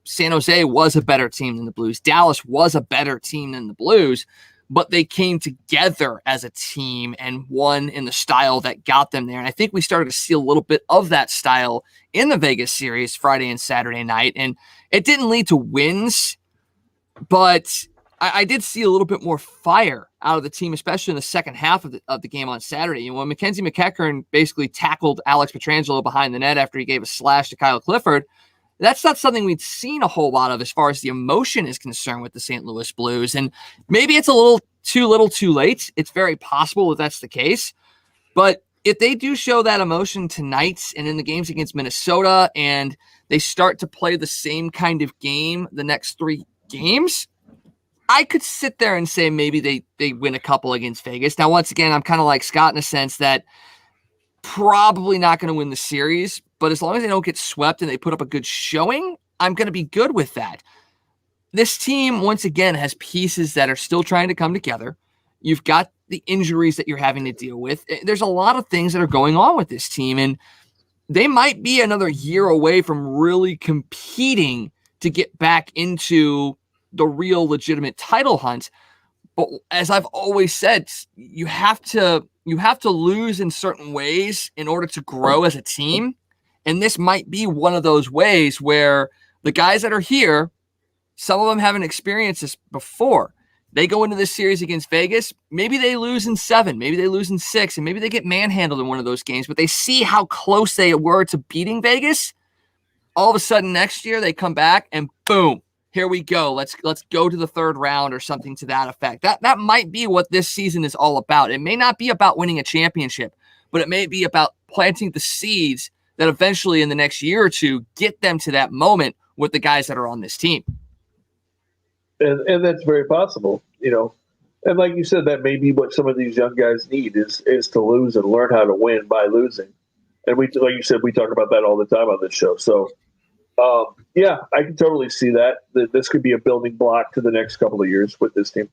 San Jose was a better team than the Blues. Dallas was a better team than the Blues. But they came together as a team and won in the style that got them there. And I think we started to see a little bit of that style in the Vegas series Friday and Saturday night. And it didn't lead to wins, but I did see a little bit more fire out of the team, especially in the second half of the game on Saturday. When Mackenzie McEachern basically tackled Alex Pietrangelo behind the net after he gave a slash to Kyle Clifford, that's not something we'd seen a whole lot of as far as the emotion is concerned with the St. Louis Blues. And maybe it's a little too late. It's very possible that that's the case. But if they do show that emotion tonight and in the games against Minnesota, and they start to play the same kind of game the next 3 games, I could sit there and say maybe they win a couple against Vegas. Now, once again, I'm kind of like Scott in a sense that probably not going to win the series, but as long as they don't get swept and they put up a good showing, I'm going to be good with that. This team, once again, has pieces that are still trying to come together. You've got the injuries that you're having to deal with. There's a lot of things that are going on with this team, and they might be another year away from really competing to get back into the real legitimate title hunt. But as I've always said, you have to lose in certain ways in order to grow as a team. And this might be one of those ways where the guys that are here, some of them haven't experienced this before. They go into this series against Vegas. Maybe they lose in 7, maybe they lose in 6, and maybe they get manhandled in one of those games, but they see how close they were to beating Vegas. All of a sudden next year they come back and boom, here we go. Let's go to the 3rd round or something to that effect. That might be what this season is all about. It may not be about winning a championship, but it may be about planting the seeds that eventually in the next year or two get them to that moment with the guys that are on this team. And that's very possible, And like you said, that may be what some of these young guys need is to lose and learn how to win by losing. And like you said, we talk about that all the time on this show. So, yeah, I can totally see that this could be a building block to the next couple of years with this team.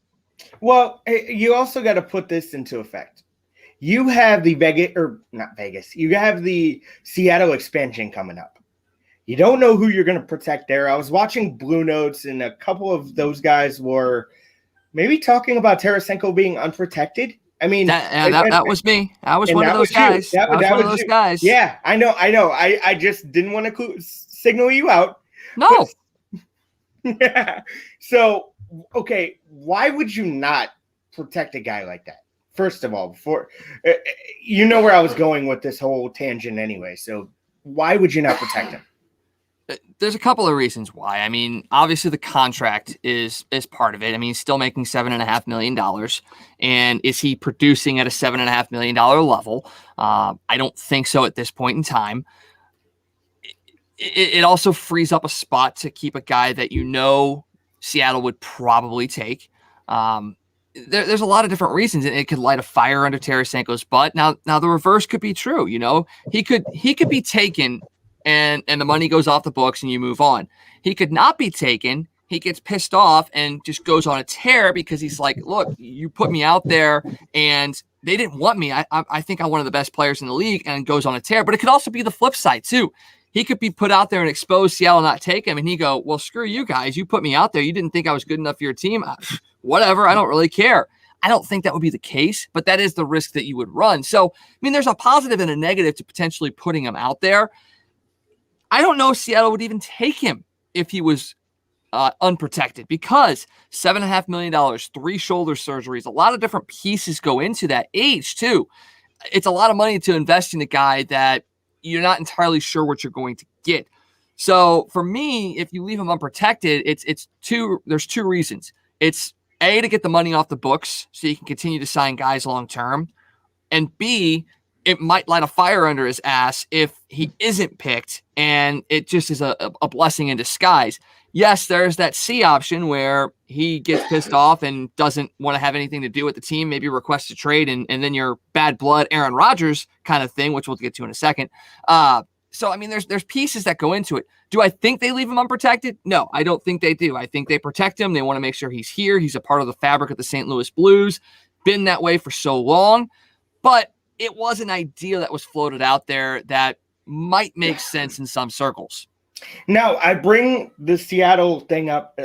Well, you also got to put this into effect. You have the you have the Seattle expansion coming up. You don't know who you're going to protect there. I was watching Blue Notes, and a couple of those guys were maybe talking about Tarasenko being unprotected. I mean, that was me. I was one of those guys. That was one of those guys. Yeah, I know. I just didn't want to signal you out. No. Yeah. So, okay, why would you not protect a guy like that? First of all, before you know where I was going with this whole tangent anyway. So why would you not protect him? There's a couple of reasons why. I mean, obviously the contract is part of it. I mean, he's still making $7.5 million. And is he producing at a $7.5 million level? I don't think so at this point in time. It also frees up a spot to keep a guy that Seattle would probably take. There's a lot of different reasons. It could light a fire under Tarasenko's butt. Now the reverse could be true. He could be taken and the money goes off the books and you move on. He could not be taken. He gets pissed off and just goes on a tear because he's like, look, you put me out there and they didn't want me. I think I'm one of the best players in the league, and goes on a tear. But it could also be the flip side too. he could be put out there and expose Seattle, not take him, and he go, well, screw you guys. You put me out there. You didn't think I was good enough for your team. Whatever. I don't really care. I don't think that would be the case, but that is the risk that you would run. So, I mean, there's a positive and a negative to potentially putting him out there. I don't know if Seattle would even take him if he was unprotected, because $7.5 million, 3 shoulder surgeries, a lot of different pieces go into that. Age too. It's a lot of money to invest in a guy that you're not entirely sure what you're going to get. So for me, if you leave him unprotected, there's 2 reasons. It's A, to get the money off the books so you can continue to sign guys long term, and B, it might light a fire under his ass if he isn't picked, and it just is a blessing in disguise. Yes, there's that C option where he gets pissed off and doesn't want to have anything to do with the team, maybe request a trade, and then your bad blood Aaron Rodgers kind of thing, which we'll get to in a second. So, I mean, there's pieces that go into it. Do I think they leave him unprotected? No, I don't think they do. I think they protect him. They want to make sure he's here. He's a part of the fabric of the St. Louis Blues. Been that way for so long. But it was an idea that was floated out there that might make sense in some circles. Now, I bring the Seattle thing up.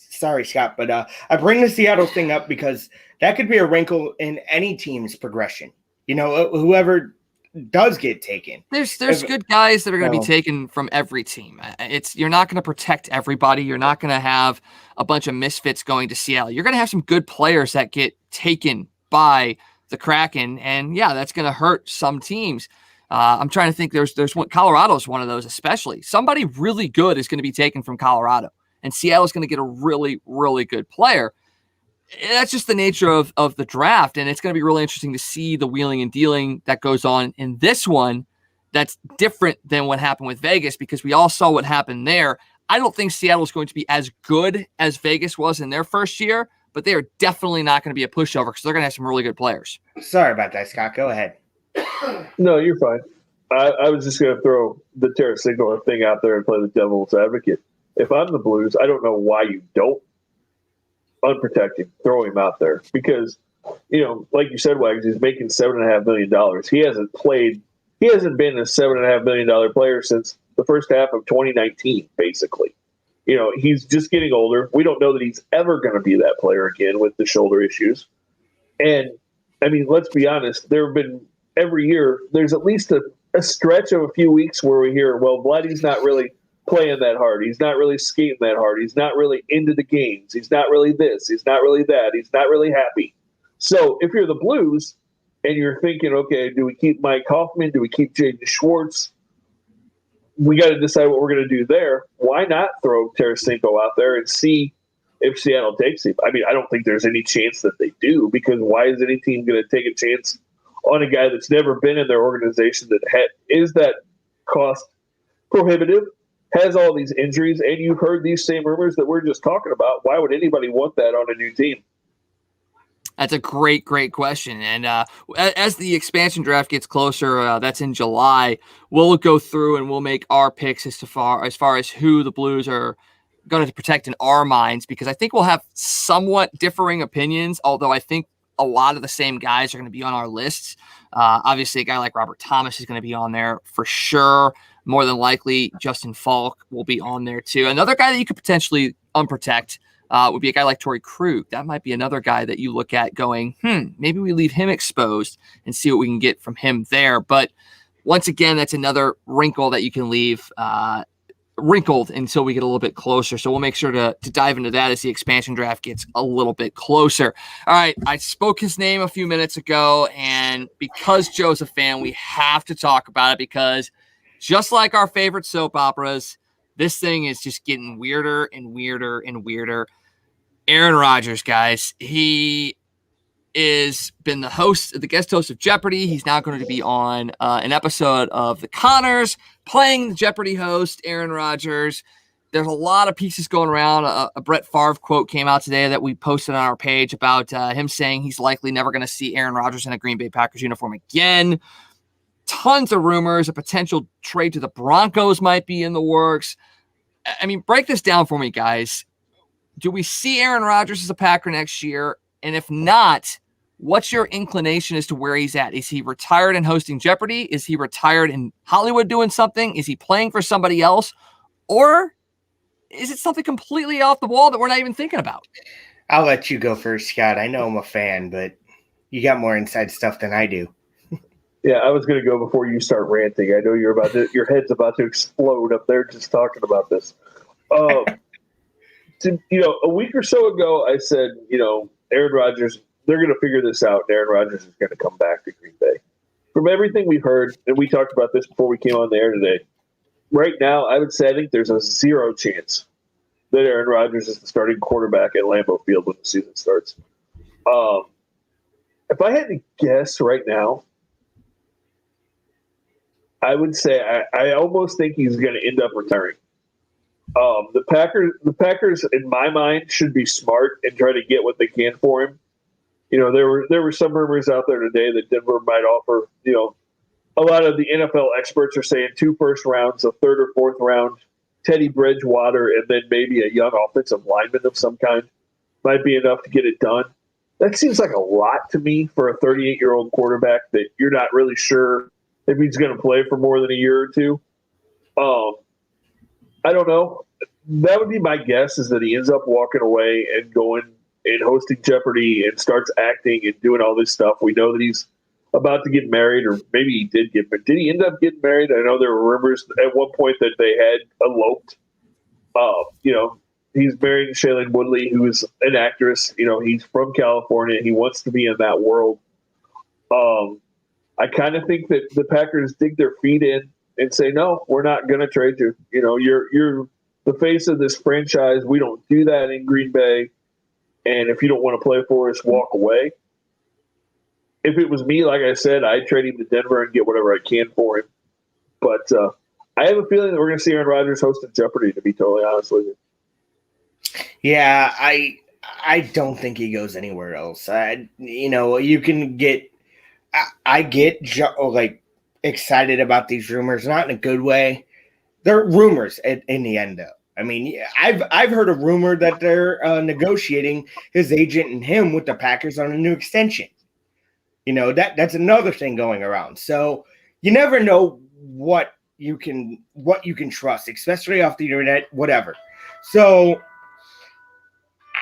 Sorry, Scott, but I bring the Seattle thing up because that could be a wrinkle in any team's progression. You know, whoever does get taken. There's good guys that are going to be taken from every team. You're not going to protect everybody. You're not going to have a bunch of misfits going to Seattle. You're going to have some good players that get taken by the Kraken, and yeah, that's going to hurt some teams. I'm trying to think. There's one. Colorado's one of those, especially. Somebody really good is going to be taken from Colorado, and Seattle's going to get a really, really good player. That's just the nature of the draft, and it's going to be really interesting to see the wheeling and dealing that goes on in this one. That's different than what happened with Vegas, because we all saw what happened there. I don't think Seattle's going to be as good as Vegas was in their first year, but they are definitely not going to be a pushover because they're going to have some really good players. Sorry about that, Scott. Go ahead. No, you're fine. I was just going to throw the Tarasenko thing out there and play the devil's advocate. If I'm the Blues, I don't know why you don't unprotect him, throw him out there. Because, you know, like you said, Wags, he's making $7.5 million. He hasn't been a $7.5 million player since the first half of 2019, basically. You know, he's just getting older. We don't know that he's ever going to be that player again with the shoulder issues. And, I mean, let's be honest, there have been every year, there's at least a stretch of a few weeks where we hear, well, Vladdy's not really playing that hard. He's not really skating that hard. He's not really into the games. He's not really this. He's not really that. He's not really happy. So if you're the Blues and you're thinking, okay, do we keep Mike Hoffman? Do we keep Jaden Schwartz? We got to decide what we're going to do there. Why not throw Tarasenko out there and see if Seattle takes him? I mean, I don't think there's any chance that they do, because why is any team going to take a chance on a guy that's never been in their organization, that is that cost prohibitive, has all these injuries, and you've heard these same rumors that we're just talking about? Why would anybody want that on a new team? That's a great question. And as the expansion draft gets closer, that's in July, we'll go through and we'll make our picks as far as who the Blues are going to protect in our minds, because I think we'll have somewhat differing opinions, although I think a lot of the same guys are going to be on our lists. Obviously, a guy like Robert Thomas is going to be on there for sure. More than likely, Justin Falk will be on there too. Another guy that you could potentially unprotect would be a guy like Torrey Krug. That might be another guy that you look at going, maybe we leave him exposed and see what we can get from him there. But once again, that's another wrinkle that you can leave wrinkled until we get a little bit closer. So we'll make sure to dive into that as the expansion draft gets a little bit closer. All right, I spoke his name a few minutes ago, and because Joe's a fan, we have to talk about it, because just like our favorite soap operas, this thing is just getting weirder and weirder and weirder. Aaron Rodgers, guys, he is been the guest host of Jeopardy. He's now going to be on an episode of The Connors, playing the Jeopardy host, Aaron Rodgers. There's a lot of pieces going around. A Brett Favre quote came out today that we posted on our page about him saying he's likely never going to see Aaron Rodgers in a Green Bay Packers uniform again. Tons of rumors. A potential trade to the Broncos might be in the works. I mean, break this down for me, guys. Do we see Aaron Rodgers as a Packer next year? And if not, What's your inclination as to where he's at? Is he retired and hosting Jeopardy? Is he retired in Hollywood doing something? Is he playing for somebody else? Or is it something completely off the wall that we're not even thinking about? I'll let you go first, Scott. I know I'm a fan, but you got more inside stuff than I do. Yeah, I was going to go before you start ranting. I know your head's about to explode up there just talking about this. A week or so ago, I said, Aaron Rodgers, they're going to figure this out, and Aaron Rodgers is going to come back to Green Bay. From everything we've heard, and we talked about this before we came on the air today, right now, I would say I think there's a 0 chance that Aaron Rodgers is the starting quarterback at Lambeau Field when the season starts. If I had to guess right now, I would say I almost think he's going to end up retiring. The Packers, in my mind, should be smart and try to get what they can for him. There were some rumors out there today that Denver might offer. A lot of the NFL experts are saying 2 first rounds, a 3rd or 4th round, Teddy Bridgewater, and then maybe a young offensive lineman of some kind might be enough to get it done. That seems like a lot to me for a 38-year-old quarterback that you're not really sure if he's going to play for more than a year or two. I don't know. That would be my guess, is that he ends up walking away and going and hosting Jeopardy and starts acting and doing all this stuff. We know that he's about to get married, or maybe he did get married. Did he end up getting married? I know there were rumors at one point that they had eloped. He's marrying Shailene Woodley, who is an actress. He's from California. He wants to be in that world. I kind of think that the Packers dig their feet in and say, no, we're not going to trade you. You're the face of this franchise. We don't do that in Green Bay. And if you don't want to play for us, walk away. If it was me, like I said, I'd trade him to Denver and get whatever I can for him. But I have a feeling that we're going to see Aaron Rodgers hosting Jeopardy, to be totally honest with you. Yeah, I don't think he goes anywhere else. You can get – I get excited about these rumors, not in a good way. They're rumors in the end, though. I mean, I've heard a rumor that they're negotiating his agent and him with the Packers on a new extension. That's another thing going around. So you never know what you can trust, especially off the internet, whatever. So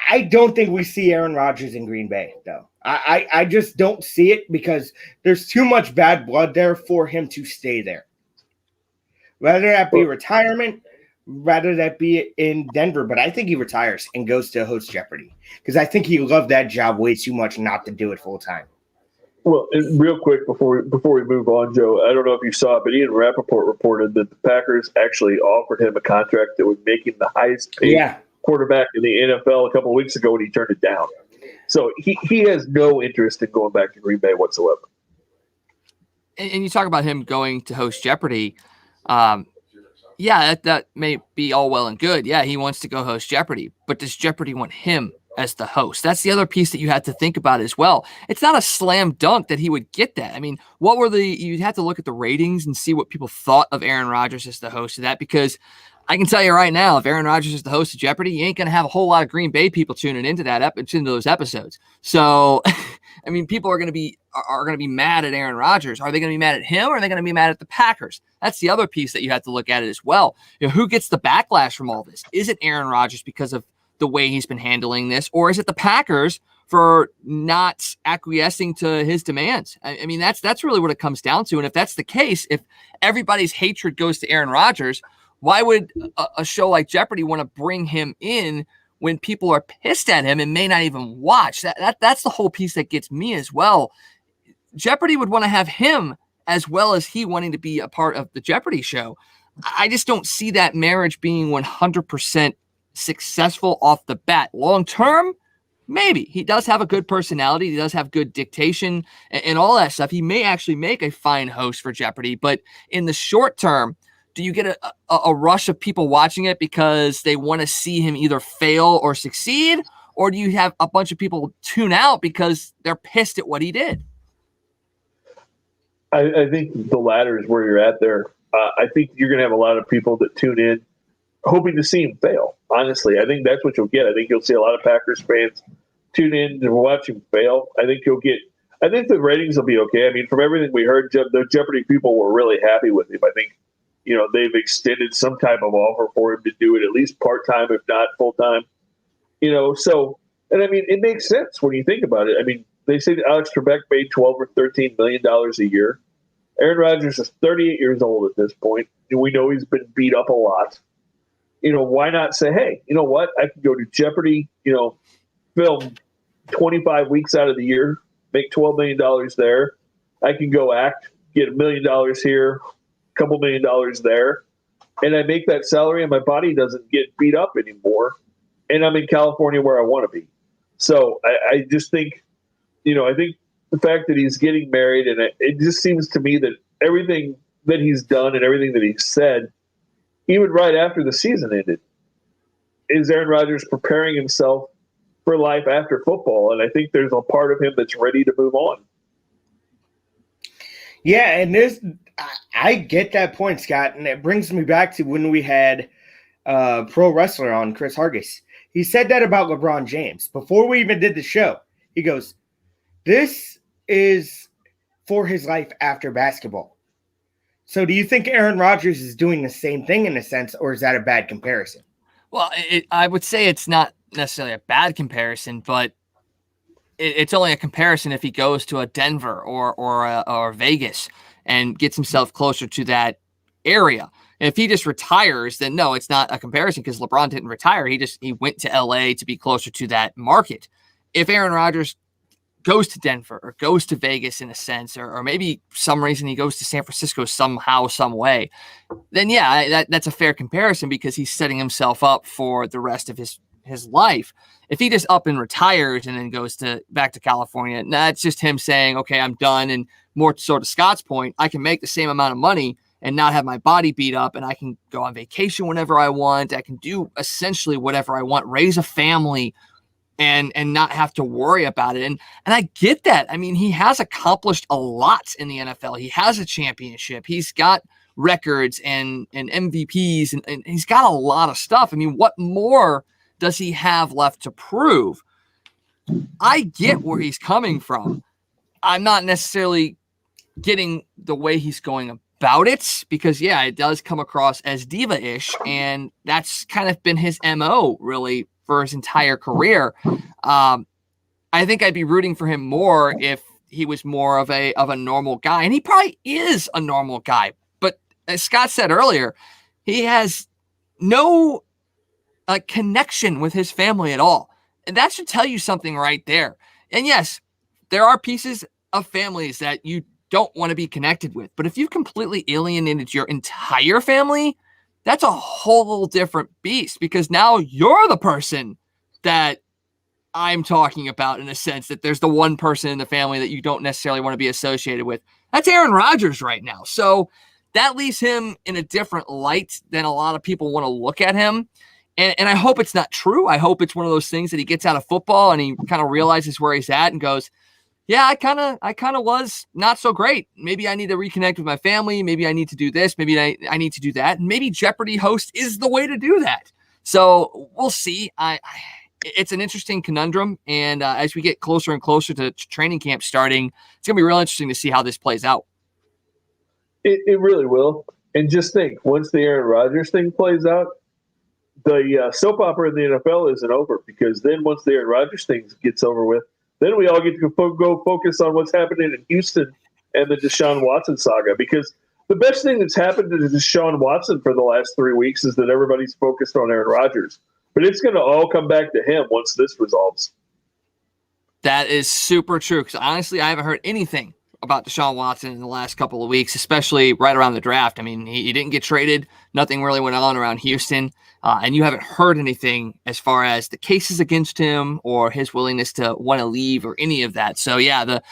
I don't think we see Aaron Rodgers in Green Bay, though. I just don't see it, because there's too much bad blood there for him to stay there. Whether that be retirement, rather that be in Denver, but I think he retires and goes to host Jeopardy, because I think he loved that job way too much not to do it full time. Well, real quick before we move on, Joe, I don't know if you saw it, but Ian Rappaport reported that the Packers actually offered him a contract that would make him the highest paid quarterback in the NFL a couple of weeks ago, and he turned it down. So he has no interest in going back to Green Bay whatsoever. And you talk about him going to host Jeopardy. That may be all well and good. Yeah, he wants to go host Jeopardy, but does Jeopardy want him as the host? That's the other piece that you have to think about as well. It's not a slam dunk that he would get that. I mean, you'd have to look at the ratings and see what people thought of Aaron Rodgers as the host of that, because I can tell you right now, if Aaron Rodgers is the host of Jeopardy, you ain't going to have a whole lot of Green Bay people tuning into into those episodes. So, I mean, people are going to be mad at Aaron Rodgers. Are they going to be mad at him, or are they going to be mad at the Packers? That's the other piece that you have to look at it as well. Who gets the backlash from all this? Is it Aaron Rodgers because of the way he's been handling this, or is it the Packers for not acquiescing to his demands? I mean, that's really what it comes down to. And if that's the case, if everybody's hatred goes to Aaron Rodgers, why would a show like Jeopardy want to bring him in when people are pissed at him and may not even watch? That's the whole piece that gets me as well. Jeopardy would want to have him as well as he wanting to be a part of the Jeopardy show. I just don't see that marriage being 100% successful off the bat. Long term, maybe. He does have a good personality. He does have good dictation and all that stuff. He may actually make a fine host for Jeopardy, but in the short term, do you get a rush of people watching it because they want to see him either fail or succeed? Or do you have a bunch of people tune out because they're pissed at what he did? I think the latter is where you're at there. I think you're going to have a lot of people that tune in hoping to see him fail. Honestly, I think that's what you'll get. I think you'll see a lot of Packers fans tune in to watch him fail. I think the ratings will be okay. I mean, from everything we heard, the Jeopardy people were really happy with him. I think, they've extended some type of offer for him to do it at least part-time, if not full-time. And I mean, it makes sense when you think about it. I mean, they say that Alex Trebek made $12 or $13 million a year. Aaron Rodgers is 38 years old at this point, and we know he's been beat up a lot. Why not say, hey, you know what? I can go to Jeopardy, film 25 weeks out of the year, make $12 million there. I can go act, get $1 million here, a couple $1 million there, and I make that salary, and my body doesn't get beat up anymore, and I'm in California where I want to be. So I just think, I think the fact that he's getting married, and it just seems to me that everything that he's done and everything that he's said, even right after the season ended, is Aaron Rodgers preparing himself for life after football. And I think there's a part of him that's ready to move on. Yeah, and I get that point, Scott, and it brings me back to when we had pro wrestler on, Chris Hargis. He said that about LeBron James. Before we even did the show, he goes, this is for his life after basketball. So do you think Aaron Rodgers is doing the same thing in a sense, or is that a bad comparison? Well, I would say it's not necessarily a bad comparison, but it's only a comparison if he goes to a Denver or Vegas and gets himself closer to that area. If he just retires, then no, it's not a comparison because LeBron didn't retire. He went to LA to be closer to that market. If Aaron Rodgers goes to Denver or goes to Vegas in a sense, or maybe some reason he goes to San Francisco somehow, some way, then yeah, that's a fair comparison because he's setting himself up for the rest of his life. If he just up and retires and then goes back to California, that's just him saying, okay, I'm done. And more so to Scott's point, I can make the same amount of money and not have my body beat up, and I can go on vacation whenever I want. I can do essentially whatever I want, raise a family, and not have to worry about it. And I get that. I mean, he has accomplished a lot in the NFL. He has a championship. He's got records and MVPs, and he's got a lot of stuff. I mean, what more does he have left to prove? I get where he's coming from. I'm not necessarily getting the way he's going about it because, yeah, it does come across as diva-ish, and that's kind of been his MO, really, for his entire career. I think I'd be rooting for him more if he was more of a normal guy, and he probably is a normal guy. But as Scott said earlier, he has no connection with his family at all, and that should tell you something right there. And yes, there are pieces of families that you don't want to be connected with, but if you've completely alienated your entire family, that's a whole different beast because now you're the person that I'm talking about in a sense that there's the one person in the family that you don't necessarily want to be associated with. That's Aaron Rodgers right now. So that leaves him in a different light than a lot of people want to look at him. And I hope it's not true. I hope it's one of those things that he gets out of football and he kind of realizes where he's at and goes, yeah, I kind of was not so great. Maybe I need to reconnect with my family. Maybe I need to do this. Maybe I need to do that. And maybe Jeopardy host is the way to do that. So we'll see. It's an interesting conundrum. And as we get closer and closer to training camp starting, it's going to be real interesting to see how this plays out. It really will. And just think, once the Aaron Rodgers thing plays out, the soap opera in the NFL isn't over because then once the Aaron Rodgers thing gets over with, then we all get to go focus on what's happening in Houston and the Deshaun Watson saga. Because the best thing that's happened to Deshaun Watson for the last 3 weeks is that everybody's focused on Aaron Rodgers. But it's going to all come back to him once this resolves. That is super true. Because honestly, I haven't heard anything about Deshaun Watson in the last couple of weeks, especially right around the draft. I mean, he didn't get traded. Nothing really went on around Houston. And you haven't heard anything as far as the cases against him or his willingness to want to leave or any of that. So, yeah, the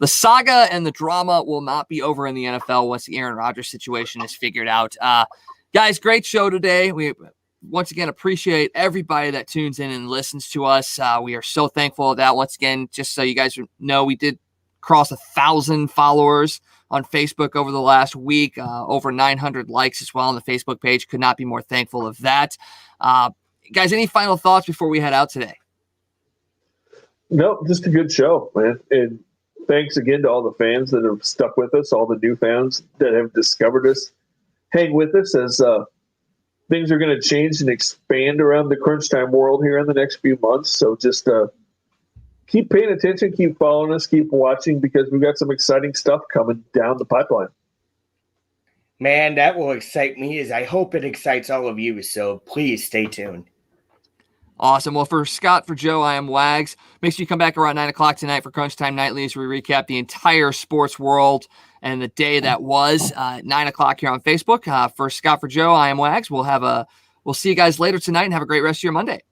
saga and the drama will not be over in the NFL once the Aaron Rodgers situation is figured out. Guys, great show today. We once again appreciate everybody that tunes in and listens to us. We are so thankful of that. Once again, just so you guys know, we did cross 1,000 followers on Facebook over the last week, over 900 likes as well on the Facebook page. Could not be more thankful of that. Guys, any final thoughts before we head out today? No, just a good show, man. And thanks again to all the fans that have stuck with us, all the new fans that have discovered us. Hang with us as things are going to change and expand around the Crunch Time world here in the next few months. So just keep paying attention, keep following us, keep watching, because we've got some exciting stuff coming down the pipeline. Man, that will excite me, as I hope it excites all of you. So please stay tuned. Awesome. Well, for Scott, for Joe, I am Wags. Make sure you come back around 9 o'clock tonight for Crunch Time Nightly as we recap the entire sports world and the day that was 9 o'clock here on Facebook. For Scott, for Joe, I am Wags. We'll see you guys later tonight and have a great rest of your Monday.